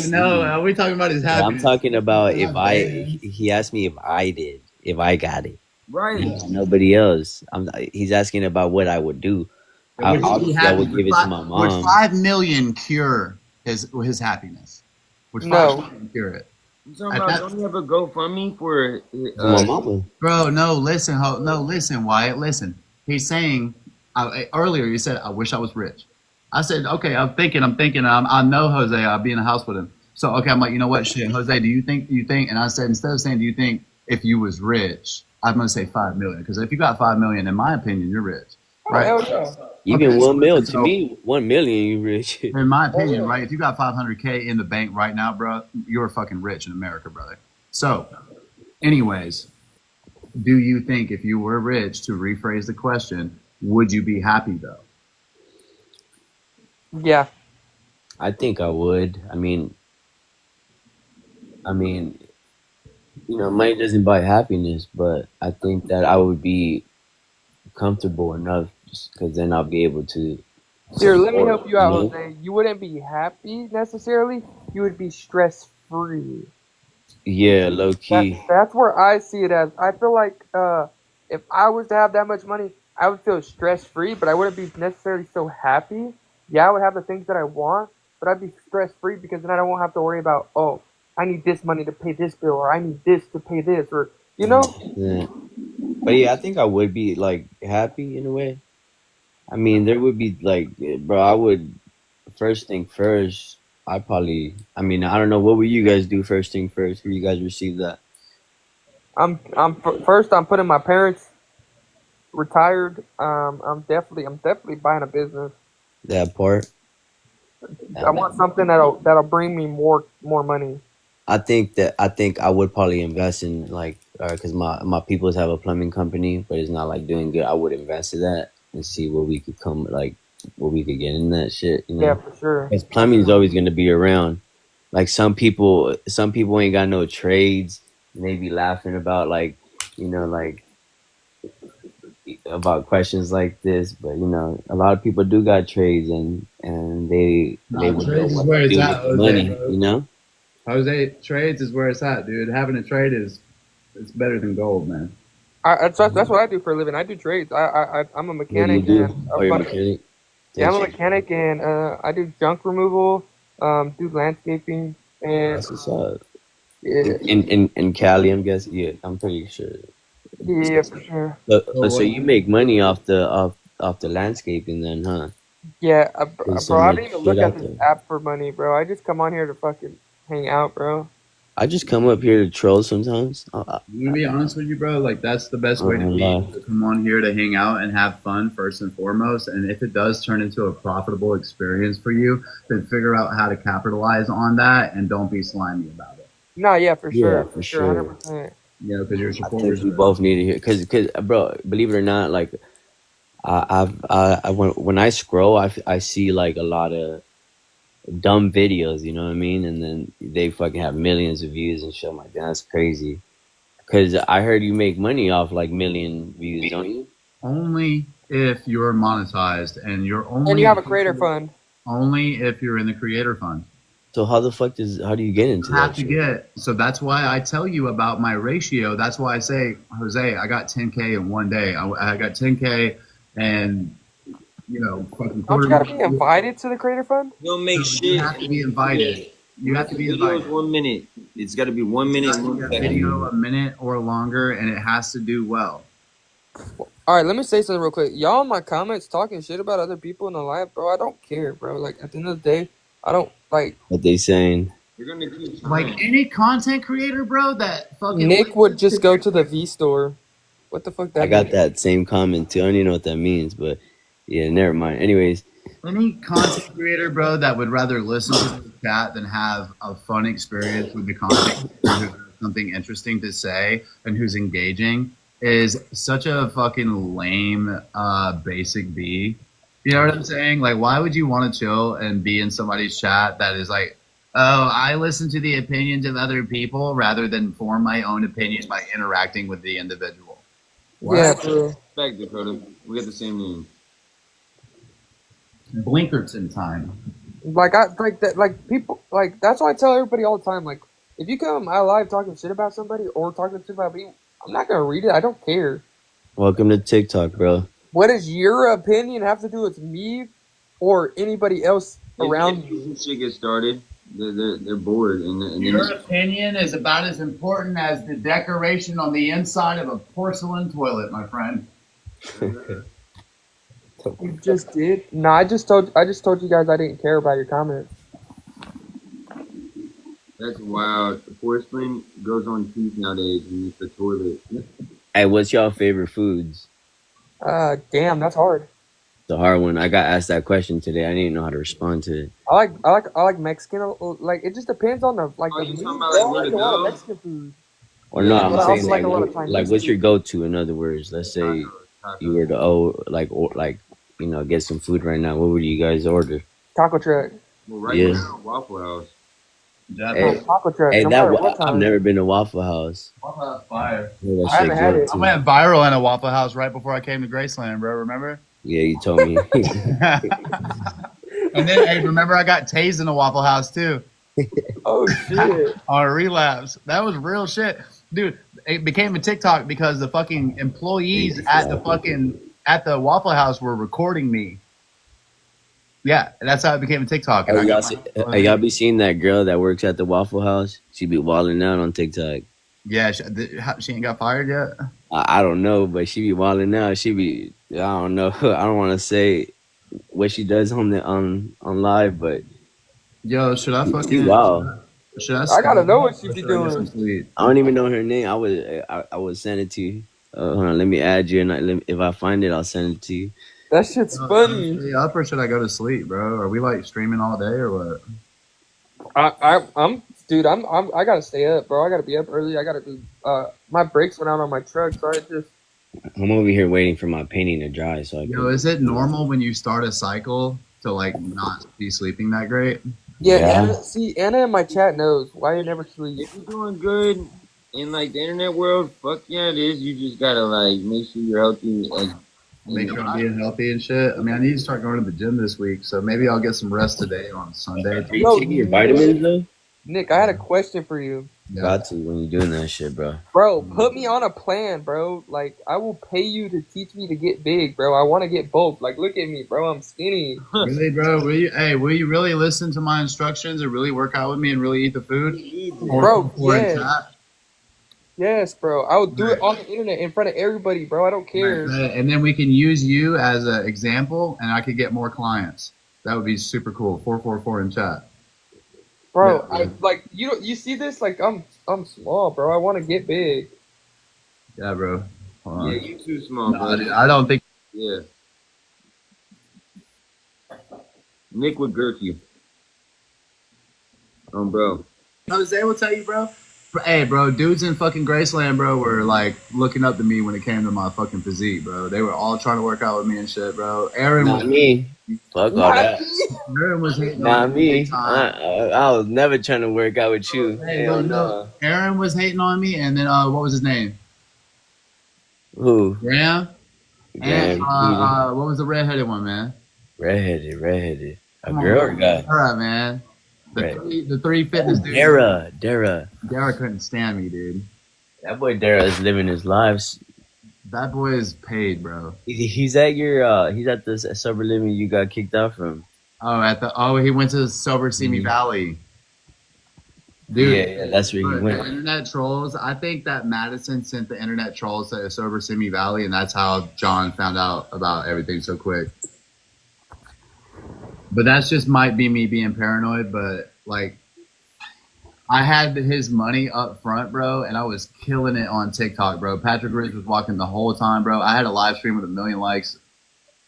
S1: No,
S2: obviously.
S1: are we talking about his
S2: But I'm
S1: happiness?
S2: talking about if
S1: Not bands.
S2: he asked me if I did, if I got it.
S3: Right.
S2: Nobody else. He's asking about what I would do.
S1: Would he be
S2: Obviously, I
S1: happy?
S2: would give it to my
S1: Would
S2: mom.
S1: 5 million cure his happiness? Would five
S4: No.
S1: million cure it?
S3: I'm talking
S1: At
S3: about
S1: that,
S3: don't you have a GoFundMe for
S2: For my mama.
S1: bro, no, listen, no, listen, Wyatt, listen. He's saying earlier. You said, "I wish I was rich." I said, "Okay, I'm thinking. I know Jose. I'll be in the house with him." So, okay, I'm like, you know what, shit, Jose, do you think? And I said, instead of saying, "Do you think if you was rich?" I'm gonna say 5 million because if you got 5 million, in my opinion, you're rich,
S4: Oh,
S1: right?
S4: hell yeah.
S2: Even
S1: Okay, so
S2: 1 mil to
S1: so
S2: me, 1 million, you rich.
S1: in my
S4: Oh,
S1: opinion,
S4: yeah.
S1: right? If you got 500K in the bank right now, bro, you're fucking rich in America, brother. So, anyways, do you think if you were rich, to rephrase the question, would you be happy though?
S4: Yeah.
S2: I think I would. I mean, money doesn't buy happiness, but I think that I would be comfortable enough just because then I'll be able to
S4: Here, let me
S2: support.
S4: help you out, Jose. You wouldn't be happy necessarily. You would be stress free.
S2: Yeah, low key.
S4: That's where I see it as. I feel like if I was to have that much money, I would feel stress free, but I wouldn't be necessarily so happy. Yeah, I would have the things that I want, but I'd be stress free because then I don't have to worry about, oh, I need this money to pay this bill, or I need this to pay this, or you know.
S2: 100%. But yeah, I think I would be like happy in a way. I mean, there would be like, bro, I would first thing first. I probably, I don't know. What would you guys do first thing first? Where you guys receive that
S4: First. I'm putting my parents retired. I'm definitely buying a business.
S2: that part?
S4: I want something that'll bring me more money.
S2: I think I would probably invest in like, because my peoples have a plumbing company, but it's not like doing good. I would invest in that and see what we could come like, what we could get in that shit.
S4: Yeah, for sure.
S2: Because plumbing is always gonna be around. Like some people ain't got no trades. And they be laughing about like, like about questions like this, but a lot of people do got trades and they would know
S1: Trades is
S2: what
S1: where
S2: to
S1: it's
S2: do
S1: at,
S2: with the
S1: Jose,
S2: money.
S1: bro. Jose, trades is where it's at, dude. Having a trade it's better than gold, man.
S4: That's what I do for a living. I do trades. I'm a
S2: What do you
S4: mechanic
S2: do?
S4: and
S2: Oh, you're a mechanic.
S4: yeah, I'm
S2: That's
S4: a mechanic and I do junk removal, do landscaping, and
S2: what's up.
S4: yeah,
S2: In Cali, I'm guessing. Yeah, I'm pretty sure.
S4: yeah, for sure.
S1: So
S2: So
S1: what?
S2: you make money off the landscaping then, huh?
S4: Yeah,
S2: There's so
S4: bro, I
S2: much
S4: didn't even
S2: shit
S4: look at
S2: out
S4: this
S2: there.
S4: app for money, bro. I just come on here to fucking hang out, bro.
S2: I just come up here to troll sometimes.
S1: I'm gonna be honest with you, bro. Like that's the best way
S2: I'm
S1: to
S2: gonna
S1: be.
S2: lie.
S1: To come on here to hang out and have fun first and foremost. And if it does turn into a profitable experience for you, then figure out how to capitalize on that and don't be slimy about it.
S4: No,
S2: Yeah,
S4: for
S2: for
S4: sure,
S2: sure.
S4: 100%.
S1: Because your
S2: I think
S1: supporters
S2: we
S1: are.
S2: both need to hear because bro, believe it or not, like when I scroll, I see like a lot of dumb videos, you know what I mean, and then they fucking have millions of views and shit. I'm like, that's crazy. Because I heard you make money off like million views, don't you?
S1: Only if you're monetized, and you're
S4: And
S1: only
S4: you have a creator fund.
S1: only if you're in the creator fund.
S2: So how do you get into
S1: You have
S2: that
S1: to
S2: shit?
S1: get. So that's why I tell you about my ratio. That's why I say, Jose, I got 10K in one day. I got 10K, and fucking
S4: Don't
S1: quarter
S4: you gotta be
S1: million.
S4: invited to the creator fund?
S3: You don't make
S1: So you
S3: shit.
S1: have to be invited. You have
S3: Unless
S1: to
S3: the
S1: be
S3: video is
S1: invited.
S3: 1 minute. It's got to be 1 minute,
S1: It has to be
S3: one
S1: a
S3: second.
S1: video a minute or longer, and it has to do well.
S4: All right, let me say something real quick. Y'all in my comments talking shit about other people in the live, bro. I don't care, bro. Like at the end of the day, I don't like.
S2: What they saying?
S3: You're gonna keep
S1: Like
S3: trying.
S1: any content creator, bro, that fucking
S4: Nick would just go to the V store. What the fuck
S2: I
S4: that
S2: got
S4: mean?
S2: that same comment too. I don't even know what that means, but yeah, never mind. Anyways,
S1: any content creator, bro, that would rather listen to the chat than have a fun experience with the content creator who has something interesting to say and who's engaging is such a fucking lame basic B. You know what I'm saying? Like, why would you want to chill and be in somebody's chat that is like, oh, I listen to the opinions of other people rather than form my own opinion by interacting with the individual?
S4: Yeah,
S1: What?
S4: bro.
S3: Back, Dakota. We got the same name.
S1: Blinkerton time.
S4: Like I like that. Like people. Like that's why I tell everybody all the time. Like if you come my live talking shit about somebody or talking shit about me, I'm not gonna read it. I don't care.
S2: welcome to TikTok, bro.
S4: What does your opinion have to do with me or anybody else around
S3: If
S4: you?
S3: some shit gets started, they're bored, and then
S1: Your opinion is about as important as the decoration on the inside of a porcelain toilet, my friend.
S4: You just did? No, I just told you guys I didn't care about your comments.
S3: that's wild. Porcelain goes on teeth nowadays, and it's the toilet.
S2: Hey, what's y'all favorite foods?
S4: Damn, that's hard.
S2: The hard one. I got asked that question today. I didn't know how to respond to it.
S4: I like Mexican. Like it just depends on the
S3: Oh,
S4: the
S3: you talking
S4: mood.
S3: about
S4: Bro.
S3: like
S4: I
S3: where
S4: like
S3: to
S4: a lot of
S3: go?
S4: Mexican food,
S2: Or no,
S3: Yeah,
S2: I'm
S4: but I
S2: saying
S4: also like a lot of
S2: like
S4: Chinese
S2: what's your
S4: food.
S2: go-to? In other words, let's say you were to get some food right now. What would you guys order?
S4: Taco truck.
S3: Well, right
S2: Yeah.
S3: now, Waffle House.
S2: Hey,
S4: Taco truck,
S2: hey,
S4: no matter what
S2: I've
S4: time.
S2: never been to Waffle House.
S1: Waffle House fire.
S2: Yeah, that
S4: I
S2: shit
S4: haven't had
S2: good
S4: it.
S1: I
S2: too.
S1: went viral in a Waffle House right before I came to Graceland, bro. Remember?
S2: Yeah, you told me.
S1: And then, hey, remember I got tased in a Waffle House too
S4: Oh shit!
S1: on a relapse. That was real shit, dude. It became a TikTok because the fucking employees at the Waffle House were recording me. Yeah, that's how it became a TikTok, and
S2: Hey,
S1: I got my
S2: y'all be seeing that girl that works at the Waffle House? She be wilding out on TikTok.
S1: yeah. She ain't got fired yet.
S2: I don't know, but she be wilding out. She be I don't know. I don't want to say what she does on the on live, but
S1: Yo, should I
S2: she
S1: fucking
S2: wild.
S1: should I
S4: I gotta
S1: skype
S4: know
S1: her
S4: what she
S1: or
S4: be
S1: should I get some
S4: doing.
S1: sleep?
S2: I don't even know her name. I would send it to you. Hold on, let me add you, and if I find it, I'll send it to you.
S4: That shit's
S1: Should I
S4: funny.
S1: stay up or should I go to sleep, bro? Are we like streaming all day or what?
S4: Dude. I gotta stay up, bro. I gotta be up early. I gotta do. My brakes went out on my truck, so I just.
S2: I'm over here waiting for my painting to dry so I
S1: Yo,
S2: can.
S1: is it normal when you start a cycle to like not be sleeping that great?
S4: Yeah,
S2: Yeah.
S4: Anna in my chat knows why you never sleep.
S3: If you're doing good in like the internet world, fuck yeah, it is. You just gotta like make sure you're healthy. Like,
S1: Make sure I'm being healthy and shit. I mean, I need to start going to the gym this week, so maybe I'll get some rest today on Sunday.
S2: Are you
S4: Yo,
S2: taking your vitamins though?
S4: Nick, I had a question for you.
S1: Yeah.
S2: Got to when you're doing that shit, bro.
S4: Bro, put me on a plan, bro. Like, I will pay you to teach me to get big, bro. I want to get bulk. Like, look at me, bro. I'm skinny.
S1: Really, bro? Will you really listen to my instructions and really work out with me and really eat the food?
S4: Bro,
S1: Or in
S4: yes.
S1: chat?
S4: Yes, bro. I will do it on the internet in front of everybody, bro. I don't care.
S1: Right. And then we can use you as an example, and I could get more clients. That would be super cool. 444 in chat.
S4: Bro,
S1: Yeah.
S4: I like you see this? Like I'm small, bro. I want to get big.
S1: Yeah, bro. Hold on.
S3: yeah, you too small,
S1: No,
S3: bro.
S1: dude, I don't think.
S3: Yeah. Nick would girth you. Bro.
S1: Jose will tell you, bro. Hey, bro, dudes in fucking Graceland, bro, were like looking up to me when it came to my fucking physique, bro. They were all trying to work out with me and shit, bro. Aaron
S2: Not
S1: was
S2: me. Fuck all that.
S1: Aaron was hating
S2: Not
S1: on me
S2: me.
S1: big time.
S2: I was never trying to work out with you.
S1: Hey,
S2: Hell
S1: look,
S2: no.
S1: Aaron was hating on me, and then what was his name?
S2: Who?
S1: Graham. And
S2: Graham.
S1: what was the redheaded one, man?
S2: Redheaded. A
S1: Come on,
S2: girl or guy?
S1: All right, man. The three fitness dudes.
S2: Dara.
S1: Dara couldn't stand me, dude.
S2: That boy Dara is living his life.
S1: That boy is paid, bro.
S2: He's at your he's at this sober living you got kicked out from.
S1: He went to Sober Simi Valley. Dude,
S2: Yeah, that's where he
S1: the
S2: went.
S1: internet trolls. I think that Madison sent the internet trolls to Sober Simi Valley, and that's how John found out about everything so quick. But that's just might be me being paranoid. But like, I had his money up front, bro, and I was killing it on TikTok, bro. Patrick Ridge was walking the whole time, bro. I had a live stream with 1 million likes.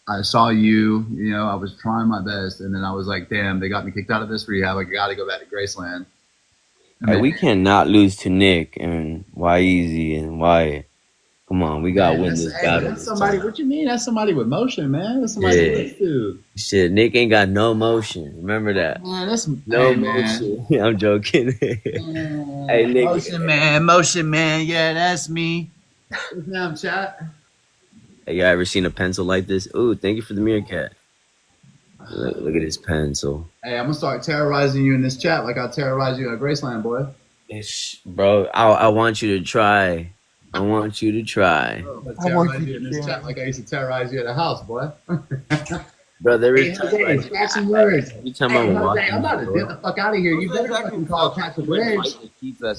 S1: I saw you, I was trying my best, and then I was like, damn, they got me kicked out of this rehab. I got to go back to Graceland.
S2: Hey, we cannot lose to Nick and Why Easy and Wyatt. Come on, we got to win this battle.
S1: That's somebody. What you mean? That's somebody with motion, man. That's somebody with to.
S2: Shit, Nick ain't got no motion. Remember that?
S1: Man, that's
S2: No motion. I'm joking. Hey, Nick.
S1: Motion man. Yeah, that's me. What's up, chat?
S2: Hey, y'all ever seen a pencil like this? Ooh, thank you for the meerkat. Look at this pencil.
S1: Hey, I'm gonna start terrorizing you in this chat like I terrorized you at Graceland, boy.
S2: Bro, I want you to try. I want you to try.
S1: I terrorize you in this chat like I used to terrorize you at the house, boy.
S2: Bro, there
S1: Hey,
S2: is
S1: Jose, scratch some words.
S2: every time
S1: Hey,
S2: I'm
S1: Jose,
S2: walking.
S1: I'm about to get the fuck out of here. You better fucking call Catch a Bridge.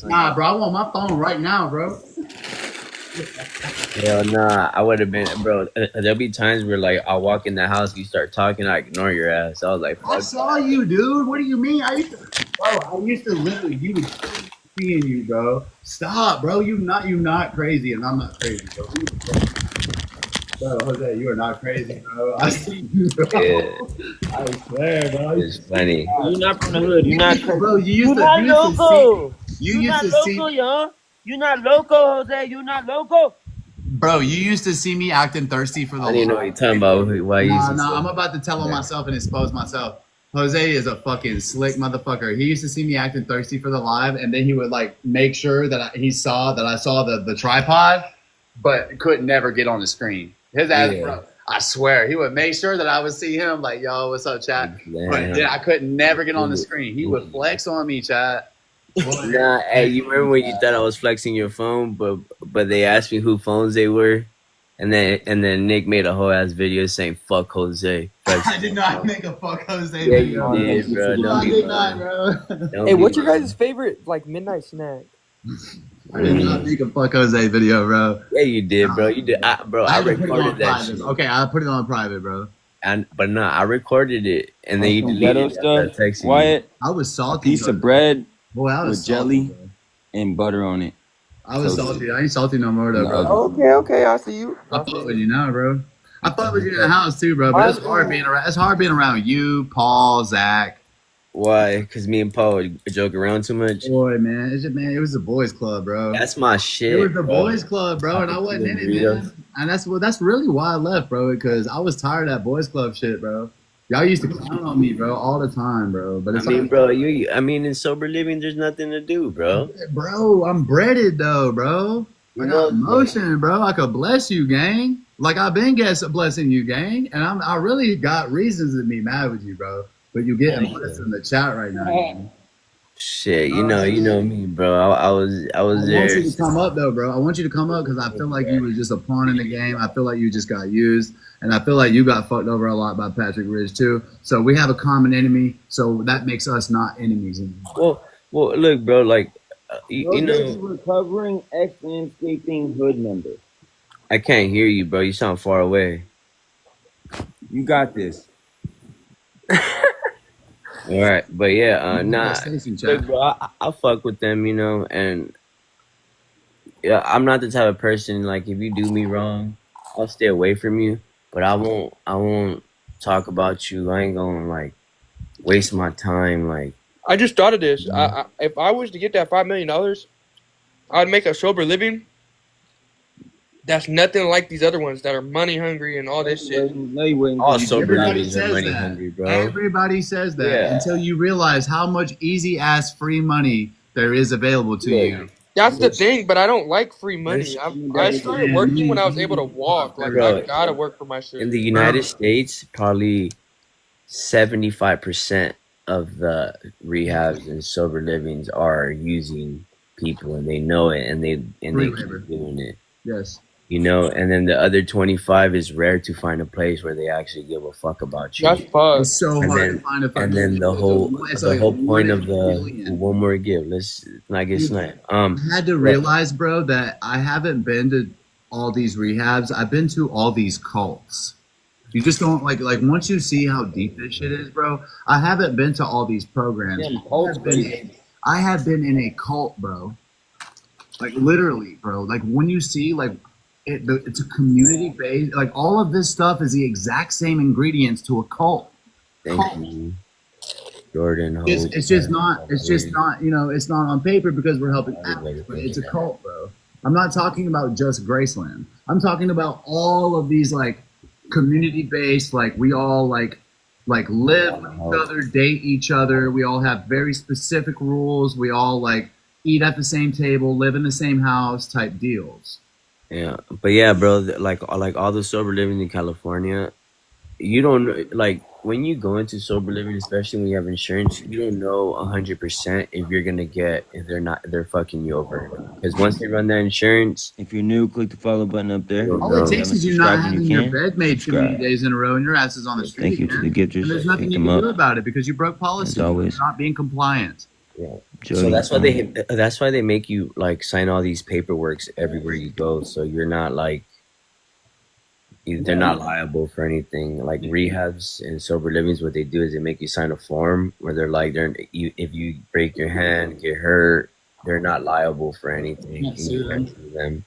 S1: Nah, bro, I want my phone right now, bro.
S2: Hell nah, I would have been, bro. There'll be times where like I'll walk in the house, you start talking, I ignore your ass. I was like,
S1: I saw you, dude. What do you mean? I used to literally, you was seeing you, bro. Stop, bro. You not crazy, and I'm not crazy, bro. Bro, Jose, you are not crazy, bro. I see you, bro.
S2: Yeah.
S1: I swear, bro.
S2: It's funny.
S3: You're not from the hood. You're not crazy.
S1: Bro, you used to see.
S3: yo. You're not loco, Jose. You're not loco.
S1: Bro, you used to see me acting thirsty for the
S2: I didn't know what you're talking about. Why you?
S1: Nah, I'm about to tell on myself and expose myself. Jose is a fucking slick motherfucker. He used to see me acting thirsty for the live, and then he would like make sure that he saw that I saw the tripod, but could never get on the screen. His ass, bro. I swear, he would make sure that I would see him like, "Yo, what's up, chat?" But yeah, I could never get on the screen. He would flex on me, chat.
S2: Nah, hey, you remember when you thought I was flexing your phone, but they asked me who phones they were, and then Nick made a whole ass video saying "fuck Jose."
S1: I did not make a fuck Jose
S2: Yeah,
S1: video.
S2: you did, bro.
S1: No, I did not, bro.
S4: Hey, what's your guys' favorite like midnight snack?
S1: I did not make a fuck Jose video, bro.
S2: Yeah, you did, bro. You did, I recorded that shit.
S1: Okay, I put it on private, bro.
S2: But no, I recorded it, and then you deleted it after I texted you.
S3: Wyatt,
S1: I was salty.
S3: piece of bread
S1: Boy, I was
S3: with jelly
S1: salty,
S3: and butter on it.
S1: I was salty. I ain't salty no more though, bro.
S4: Okay, I see you.
S1: I fuck with you now, bro. I fuck with you in the house too, bro. But it's hard being around. It's hard being around you, Paul, Zach.
S2: Why? Because me and Paul joke around too much.
S1: Boy, man, it was the boys' club, bro.
S2: That's my shit.
S1: It was the boys' club, bro, and I wasn't in it, man. And that's really why I left, bro. Because I was tired of that boys' club shit, bro. Y'all used to clown on me, bro, all the time, bro. But it's
S2: bro, in sober living, there's nothing to do, bro.
S1: Bro, I'm breaded though, bro. I got emotion, bro. I could bless you, gang. Like I've been blessing you, gang, and I really got reasons to be mad with you, bro. But you getting blessed in the chat right now. Man.
S2: Shit, you know me, bro. I was there.
S1: I want you to come up though, bro. I want you to come up because I feel like you were just a pawn in the game. I feel like you just got used, and I feel like you got fucked over a lot by Patrick Ridge too. So we have a common enemy, so that makes us not enemies anymore.
S2: Well, look, bro. Like, you know,
S3: recovering ex-landscaping hood member.
S2: I can't hear you, bro. You sound far away.
S3: You got this.
S2: All right, but yeah, look, bro, I fuck with them, you know, and yeah, I'm not the type of person like if you do me wrong, I'll stay away from you, but I won't talk about you. I ain't gonna like waste my time. Like,
S4: I just thought of this. If I was to get that $5 million, I'd make a sober living. That's nothing like these other ones that are money hungry and all this shit.
S2: All sober livings are money hungry, bro.
S1: Everybody says that until you realize how much easy ass free money there is available to you.
S4: That's the thing, but I don't like free money. I started working when I was able to walk. Like, I gotta work for my shit.
S2: In the United States, probably 75% of the rehabs and sober livings are using people, and they know it, and they keep doing it.
S1: Yes.
S2: You know, and then the other 25 is rare to find a place where they actually give a fuck about you.
S4: That's fun.
S1: It's so hard to find a place.
S2: And then the whole point of the one more give. Let's not get sniped. I
S1: had to realize, bro, that I haven't been to all these rehabs. I've been to all these cults. You just don't like once you see how deep this shit is, bro. I haven't been to all these programs. I have been in a cult, bro. Like literally, bro. Like when you see like it's a community based. Like all of this stuff is the exact same ingredients to a cult.
S2: Thank you, Jordan.
S1: It's just not. It's just not. You know, it's not on paper because we're helping out. But it's a cult, bro. I'm not talking about just Graceland. I'm talking about all of these like community based. Like we all like live with each other, date each other. We all have very specific rules. We all like eat at the same table, live in the same house type deals.
S2: Yeah, but yeah, bro, like all the sober living in California, you don't like when you go into sober living, especially when you have insurance, you don't know 100% if you're gonna get if they're fucking you over. Because once they run that insurance,
S3: if you're new, click the follow button up there.
S1: All it takes is you not having your bed made too many days in a row and your ass is on the street.
S3: Thank you to the gifters.
S1: And there's nothing you can do about it because you broke policy. You're not being compliant.
S2: Yeah. So that's why they make you like sign all these paperworks everywhere you go. So you're not like they're not liable for anything. Like rehabs and sober livings, what they do is they make you sign a form where they're like if you break your hand, get hurt, they're not liable for anything. You can't sue them.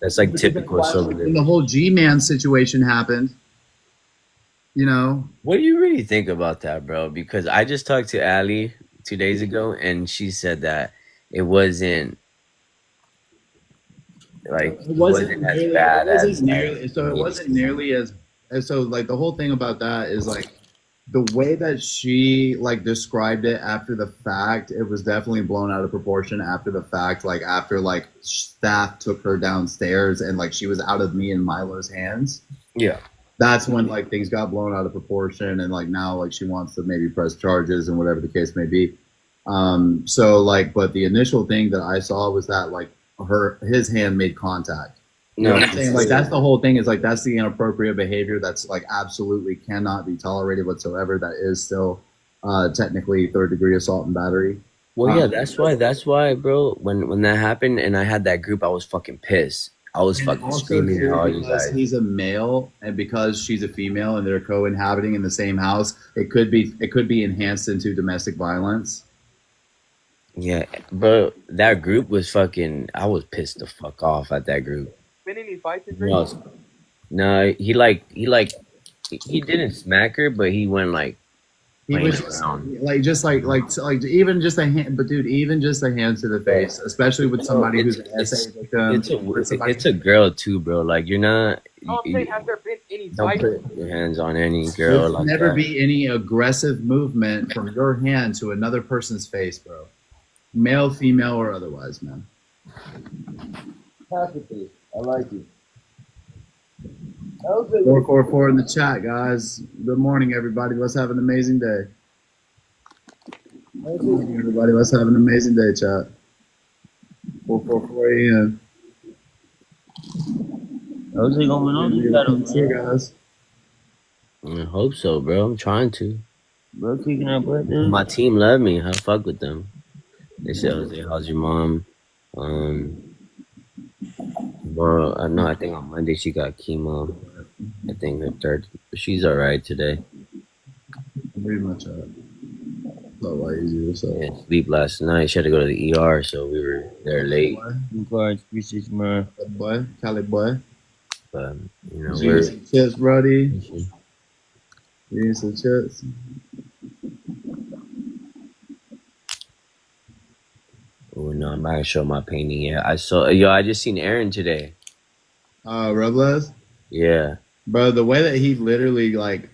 S2: That's like typical sober living.
S1: When the whole G-Man situation happened, you know.
S2: What do you really think about that, bro? Because I just talked to Allie 2 days ago, and she said that it wasn't as bad as
S1: it wasn't nearly as so like the whole thing about that is like the way that she like described it after the fact, it was definitely blown out of proportion after the fact. Like after like staff took her downstairs and like she was out of me and Milo's hands.
S2: Yeah.
S1: That's when like things got blown out of proportion and like now like she wants to maybe press charges and whatever the case may be. So like, but the initial thing that I saw was that like his hand made contact. You know
S2: No,
S1: what I'm saying? Like that's the whole thing is like that's the inappropriate behavior that's like absolutely cannot be tolerated whatsoever. That is still technically third degree assault and battery.
S2: well, yeah, that's why, bro. When that happened and I had that group, I was fucking pissed. I was
S1: And
S2: fucking
S1: also
S2: screaming at
S1: too,
S2: all you
S1: because
S2: guys.
S1: he's a male and because she's a female and they're co-inhabiting in the same house, it could be enhanced into domestic violence.
S2: Yeah, bro, that group was fucking. I was pissed the fuck off at that group.
S4: Been any fights in
S2: Who else? No, he didn't smack her, but he went like
S1: He
S2: playing
S1: was just,
S2: around.
S1: like even just a hand, but dude, even just a hand to the face, especially with somebody who's an SA victim.
S2: It's a girl too, bro. Like you're not.
S4: No, I'm saying, has there been any
S2: Don't
S4: fights?
S2: put your hands on any girl
S1: There's
S2: like
S1: never
S2: that.
S1: be any aggressive movement from your hand to another person's face, bro. Male, female, or otherwise, man.
S2: I like it.
S1: 444 in the chat, guys. Good morning, everybody. Let's have an amazing day. Good morning, everybody. Let's have an amazing day, chat. 444 a.m.
S3: How's it going on? You got
S1: guys.
S2: I hope so, bro. I'm trying to.
S3: bro kicking our butt, dude.
S2: My team love me. I fuck with them. They said, Jose, how's your mom? Bro, no, I think on Monday she got chemo. I think her third. She's all right today.
S1: Pretty much not why easier. So
S2: Yeah, sleep last night. She had to go to the ER, so we were there late.
S3: Cards, appreciate you, man.
S1: boy, Cali boy.
S2: But you know,
S1: You need some chips, Brody. You need some chips.
S2: oh no, I'm not gonna show my painting yet. I just seen Aaron today.
S1: Robles,
S2: Yeah.
S1: bro. The way that he literally like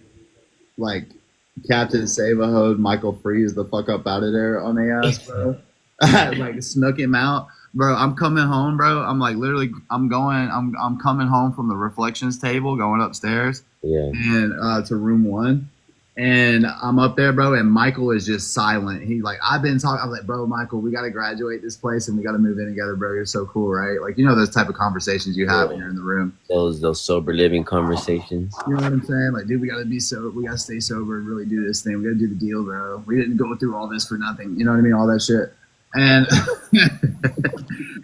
S1: Captain Save-A-Hoed Michael Freeze the fuck up out of there on the ass, bro. Like snuck him out, bro. I'm coming home, bro. I'm like literally, I'm coming home from the reflections table, going upstairs,
S2: Yeah.
S1: and to room 1. And I'm up there, bro, and Michael is just silent. He's like, I've been talking. I'm like, bro, Michael, we got to graduate this place and we got to move in together, bro. You're so cool, right? Like, you know, those type of conversations you have when you're in the room.
S2: Those sober living conversations.
S1: You know what I'm saying? Like, dude, we got to stay sober and really do this thing. We got to do the deal, bro. We didn't go through all this for nothing. You know what I mean? All that shit. And,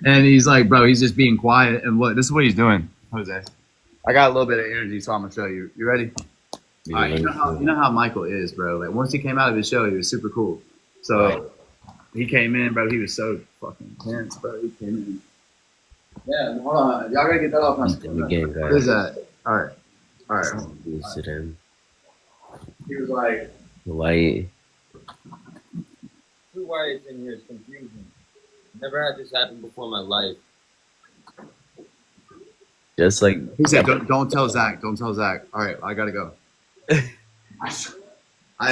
S1: and he's like, bro, he's just being quiet. And look, this is what he's doing, Jose. I got a little bit of energy, so I'm going to show you. You ready? All right, you know how Michael is, bro. Like once he came out of his show, he was super cool. So he came in, bro. He was so fucking tense, bro. He came in. Yeah, hold on. Y'all gotta get that off my screen.
S2: Again, guys.
S1: What is that? All right.
S2: Sit in.
S1: He was like,
S2: Why?
S3: Two wires in here is confusing. Never had this happen before in my life.
S2: Just like
S1: he said, don't tell Zach. Don't tell Zach. All right, I gotta go. I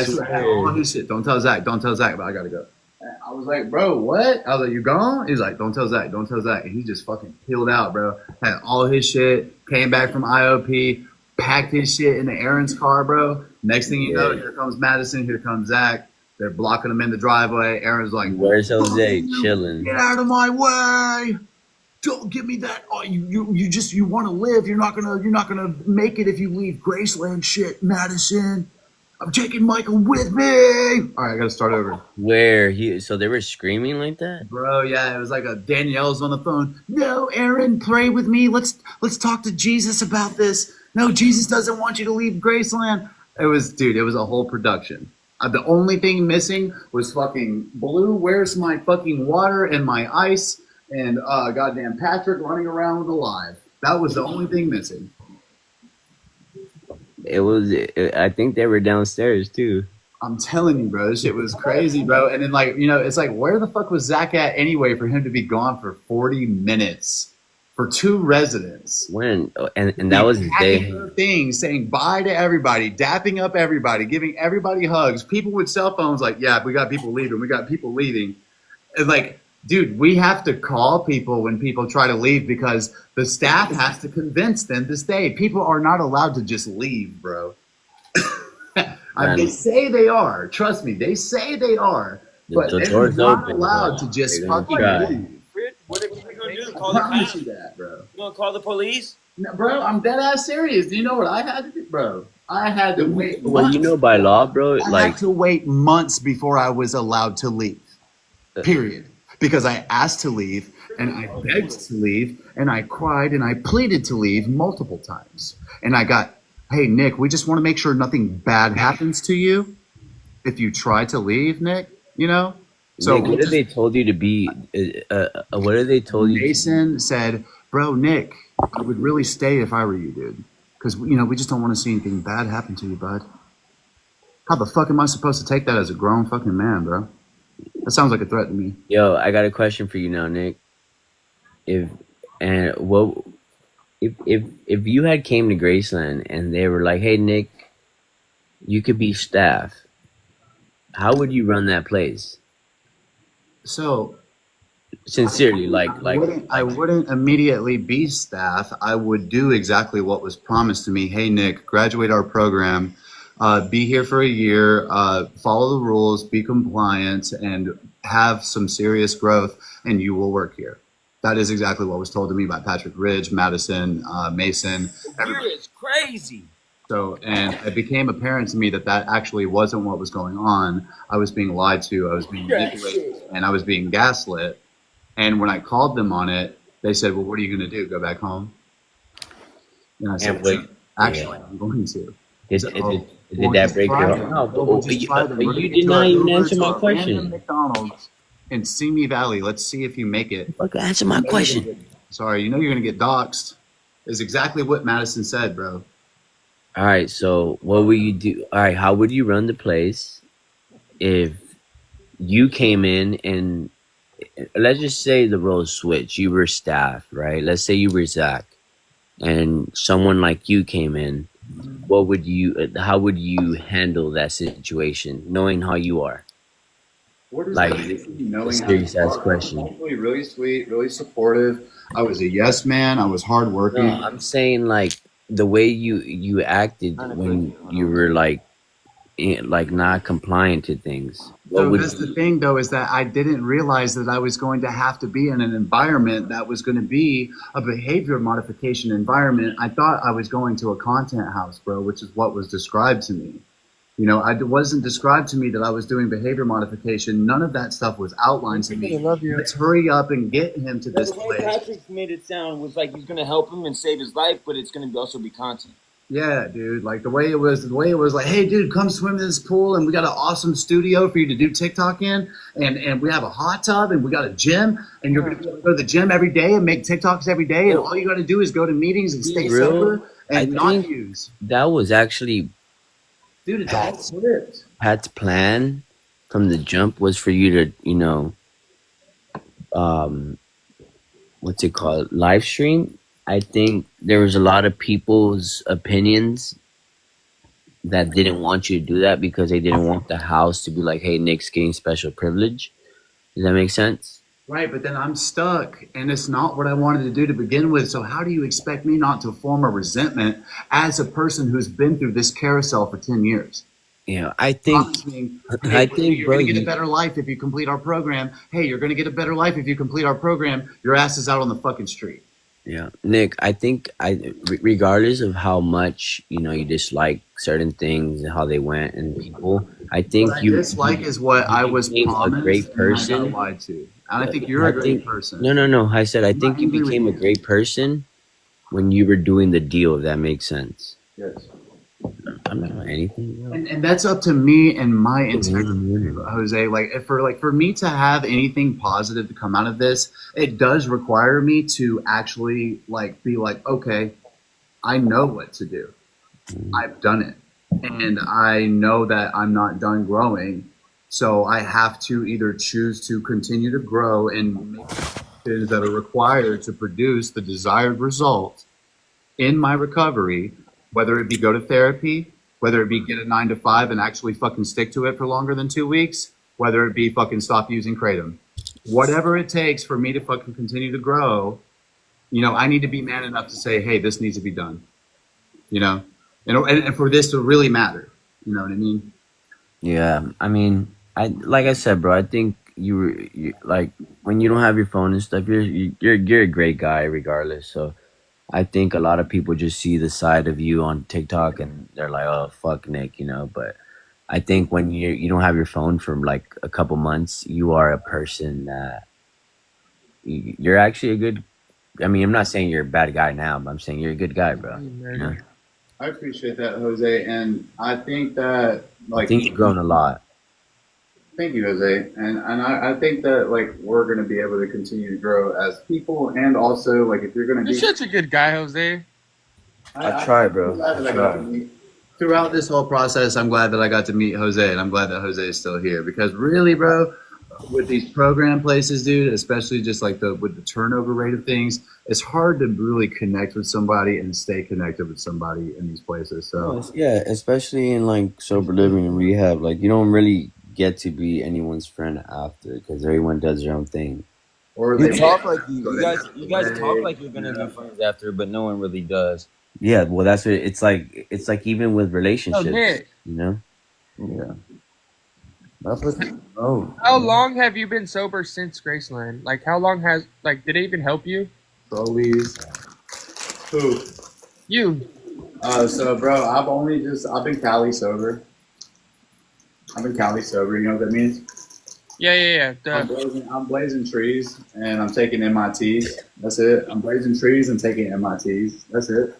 S1: swear on his shit. Don't tell Zach. Don't tell Zach. But I gotta go. And I was like, bro, what? I was like, you gone? He's like, don't tell Zach. Don't tell Zach. And he just fucking peeled out, bro. Had all his shit. Came back from IOP. Packed his shit in the Aaron's car, bro. Next thing you know, here comes Madison. Here comes Zach. They're blocking him in the driveway. Aaron's like,
S2: where's Jose? Chilling.
S1: Get out of my way. Don't give me that. Oh, you want to live. You're not gonna make it if you leave Graceland. Shit, Madison. I'm taking Michael with me. All right, I gotta start over.
S2: So they were screaming like that?
S1: Bro, yeah, it was like a Danielle's on the phone. No, Aaron, pray with me. Let's talk to Jesus about this. No, Jesus doesn't want you to leave Graceland. It was a whole production. The only thing missing was fucking Blue. Where's my fucking water and my ice? And goddamn Patrick running around with alive. That was the only thing missing.
S2: I think they were downstairs too.
S1: I'm telling you, bro, this shit was crazy, bro. And then it's like, where the fuck was Zach at anyway for him to be gone for 40 minutes? for 2 residents.
S2: When and that was the day.
S1: Their things, saying bye to everybody, dapping up everybody, giving everybody hugs. People with cell phones, like, yeah, we got people leaving. We got people leaving. And like, dude, we have to call people when people try to leave because the staff has to convince them to stay. People are not allowed to just leave, bro. They say they are. Trust me, they say they are. But
S2: The
S1: they're
S2: door's
S1: not
S2: open.
S1: allowed to just
S2: They're gonna
S1: fucking
S2: try.
S1: leave.
S5: What are we gonna do?
S1: I
S5: Call the
S1: promise
S5: cops?
S1: you that, bro.
S5: You gonna call the police?
S1: No, bro, I'm dead ass serious. Do you know what I had to do, bro? I had to wait.
S2: Well, you know, by law, bro,
S1: I
S2: like
S1: had to wait months before I was allowed to leave. Period. Because I asked to leave and I begged to leave and I cried and I pleaded to leave multiple times. And I got, hey, Nick, we just want to make sure nothing bad happens to you if you try to leave, Nick, you know? So
S2: Nick, what have they told you to be? What have they told you?
S1: Mason said, bro, Nick, I would really stay if I were you, dude. Because, you know, we just don't want to see anything bad happen to you, bud. How the fuck am I supposed to take that as a grown fucking man, bro? That sounds like a threat to me.
S2: Yo, I got a question for you now, Nick. If you had came to Graceland and they were like, "Hey, Nick, you could be staff," how would you run that place?
S1: So
S2: Sincerely,
S1: I wouldn't immediately be staff. I would do exactly what was promised to me. Hey, Nick, graduate our program, be here for a year, follow the rules, be compliant, and have some serious growth, and you will work here. That is exactly what was told to me by Patrick Ridge, Madison, Mason.
S5: You're crazy.
S1: So, and it became apparent to me that that actually wasn't what was going on. I was being lied to, I was being manipulated, and I was being gaslit. And when I called them on it, they said, well, what are you going to do? Go back home? And I said, actually, I'm going to.
S2: Did that break your heart? No, but you did not even answer my question.
S1: McDonald's in Simi Valley. Let's see if you make it.
S2: Fuck, answer my question.
S1: Sorry, you know you're going to get doxxed. Is exactly what Madison said, bro.
S2: All right, so what would you do? All right, how would you run the place if you came in and let's just say the roles switch. You were staff, right? Let's say you were Zach, and someone like you came in. What would you? How would you handle that situation, knowing how you are?
S1: What is
S2: Like,
S1: knowing
S2: serious ass question.
S1: Actually, really sweet, really supportive. I was a yes man. I was hardworking.
S2: No, I'm saying like the way you acted when you were like not compliant to things.
S1: So that's the thing, though, is that I didn't realize that I was going to have to be in an environment that was going to be a behavior modification environment. I thought I was going to a content house, bro, which is what was described to me. You know, it wasn't described to me that I was doing behavior modification. None of that stuff was outlined to me. Let's hurry up and get him to this place.
S5: Patrick made it sound was like he's gonna help him and save his life, but it's gonna also be content.
S1: Yeah, dude. Like the way it was like, hey, dude, come swim in this pool, and we got an awesome studio for you to do TikTok in, and we have a hot tub, and we got a gym, and you're gonna go to the gym every day and make TikToks every day, and all you got to do is go to meetings and stay sober and not use.
S2: That was actually,
S1: dude, it's all script.
S2: Pat's plan from the jump was for you to, you know, what's it called, live stream. I think there was a lot of people's opinions that didn't want you to do that because they didn't want the house to be like, hey, Nick's getting special privilege. Does that make sense?
S1: Right, but then I'm stuck, and it's not what I wanted to do to begin with. So how do you expect me not to form a resentment as a person who's been through this carousel for 10 years?
S2: Yeah, I think,
S1: you're going to get a better life if you complete our program. Hey, you're going to get a better life if you complete our program. Your ass is out on the fucking street.
S2: Yeah, Nick, I think regardless of how much, you know, you dislike certain things and how they went and people, I think
S1: what dislike is what I was promised,
S2: a great person.
S1: And I got lied to. And I think you're a great person.
S2: No. I said I think you became a great person when you were doing the deal, if that makes sense.
S1: Yes.
S2: I'm not doing anything.
S1: And that's up to me and my integrity, Jose. Like for me to have anything positive to come out of this, it does require me to actually like be like, okay, I know what to do. I've done it, and I know that I'm not done growing. So I have to either choose to continue to grow and make practices that are required to produce the desired result in my recovery, whether it be go to therapy, whether it be get a 9 to 5 and actually fucking stick to it for longer than 2 weeks, whether it be fucking stop using kratom, whatever it takes for me to fucking continue to grow, I need to be man enough to say, hey, this needs to be done, you know, and for this to really matter, you know what I mean?
S2: Yeah, I mean, like I said, bro. I think you like when you don't have your phone and stuff. You're a great guy, regardless. So I think a lot of people just see the side of you on TikTok and they're like, "Oh, fuck Nick," But I think when you don't have your phone for like a couple months, you are a person that you're actually a good. I mean, I'm not saying you're a bad guy now, but I'm saying you're a good guy, bro. You know,
S1: I appreciate that, Jose, and I think that
S2: I think you've grown a lot.
S1: thank you, Jose, and I think that like we're gonna be able to continue to grow as people, and also like if you're gonna
S4: You're
S1: be,
S4: such a good guy, Jose.
S2: I try,
S1: I'm
S2: bro.
S1: glad
S2: I
S1: that I got to
S2: try.
S1: meet throughout this whole process. I'm glad that I got to meet Jose, and I'm glad that Jose is still here because really, bro, with these program places, dude, especially just like with the turnover rate of things, it's hard to really connect with somebody and stay connected with somebody in these places. So,
S2: Yeah, especially in like sober living and rehab, like you don't really get to be anyone's friend after because everyone does their own thing.
S1: or
S5: You
S1: they
S5: talk like
S1: or
S5: you
S1: they
S5: guys.
S1: pass
S5: You guys talk
S1: away,
S5: like you're gonna be friends after, but no one really does.
S2: Yeah, well, that's what it's like. It's like even with
S4: Oh,
S2: relationships,
S4: Nick,
S2: Yeah, that's what. Oh,
S4: how long have you been sober since Graceland? Like, how long did it even help you?
S1: Always. Who?
S4: You.
S1: So, bro, I've been Cali sober. I've been Cali sober. You know what that means?
S4: Yeah.
S1: I'm blazing trees and I'm taking MITs. That's it. I'm blazing trees and taking MITs. That's it.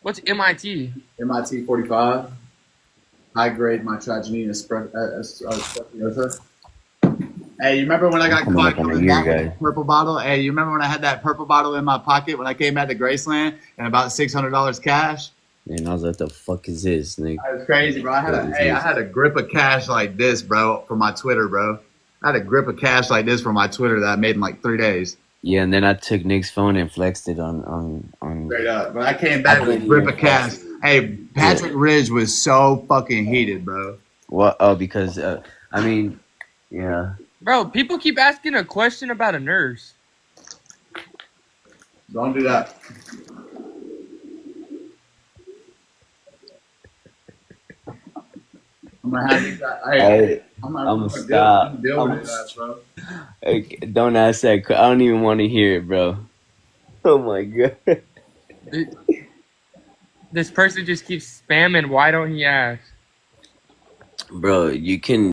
S4: What's MIT?
S1: MIT 45. High grade my tragedy espresso. Hey, you remember when I
S2: I'm
S1: got
S2: coming
S1: caught
S2: up on a
S1: coming
S2: year,
S1: back with
S2: guys.
S1: that purple bottle? Hey, you remember when I had that purple bottle in my pocket when I came back to Graceland and about $600 cash?
S2: And I was like, "The fuck is this, Nick?"
S1: That was crazy, bro.
S2: What is
S1: I
S2: this?
S1: had a grip of cash like this, bro, for my Twitter, bro. I had a grip of cash like this for my Twitter that I made in like 3 days.
S2: Yeah, and then I took Nick's phone and flexed it on.
S1: Straight up. But I came
S2: I
S1: back with a
S2: didn't
S1: grip
S2: even
S1: of
S2: flex
S1: cash.
S2: it.
S1: Hey,
S2: Yeah.
S1: Patrick Ridge was so fucking heated, bro.
S2: Well, oh, because I mean, yeah.
S4: Bro, people keep asking a question about a nurse.
S1: Don't do that. I'm gonna have you guys. Hey,
S2: I I'm gonna stop.
S1: I'm gonna deal with it, bro.
S2: Don't ask that. I don't even want to hear it, bro. Oh my god.
S4: This person just keeps spamming. Why don't he ask?
S2: Bro, you can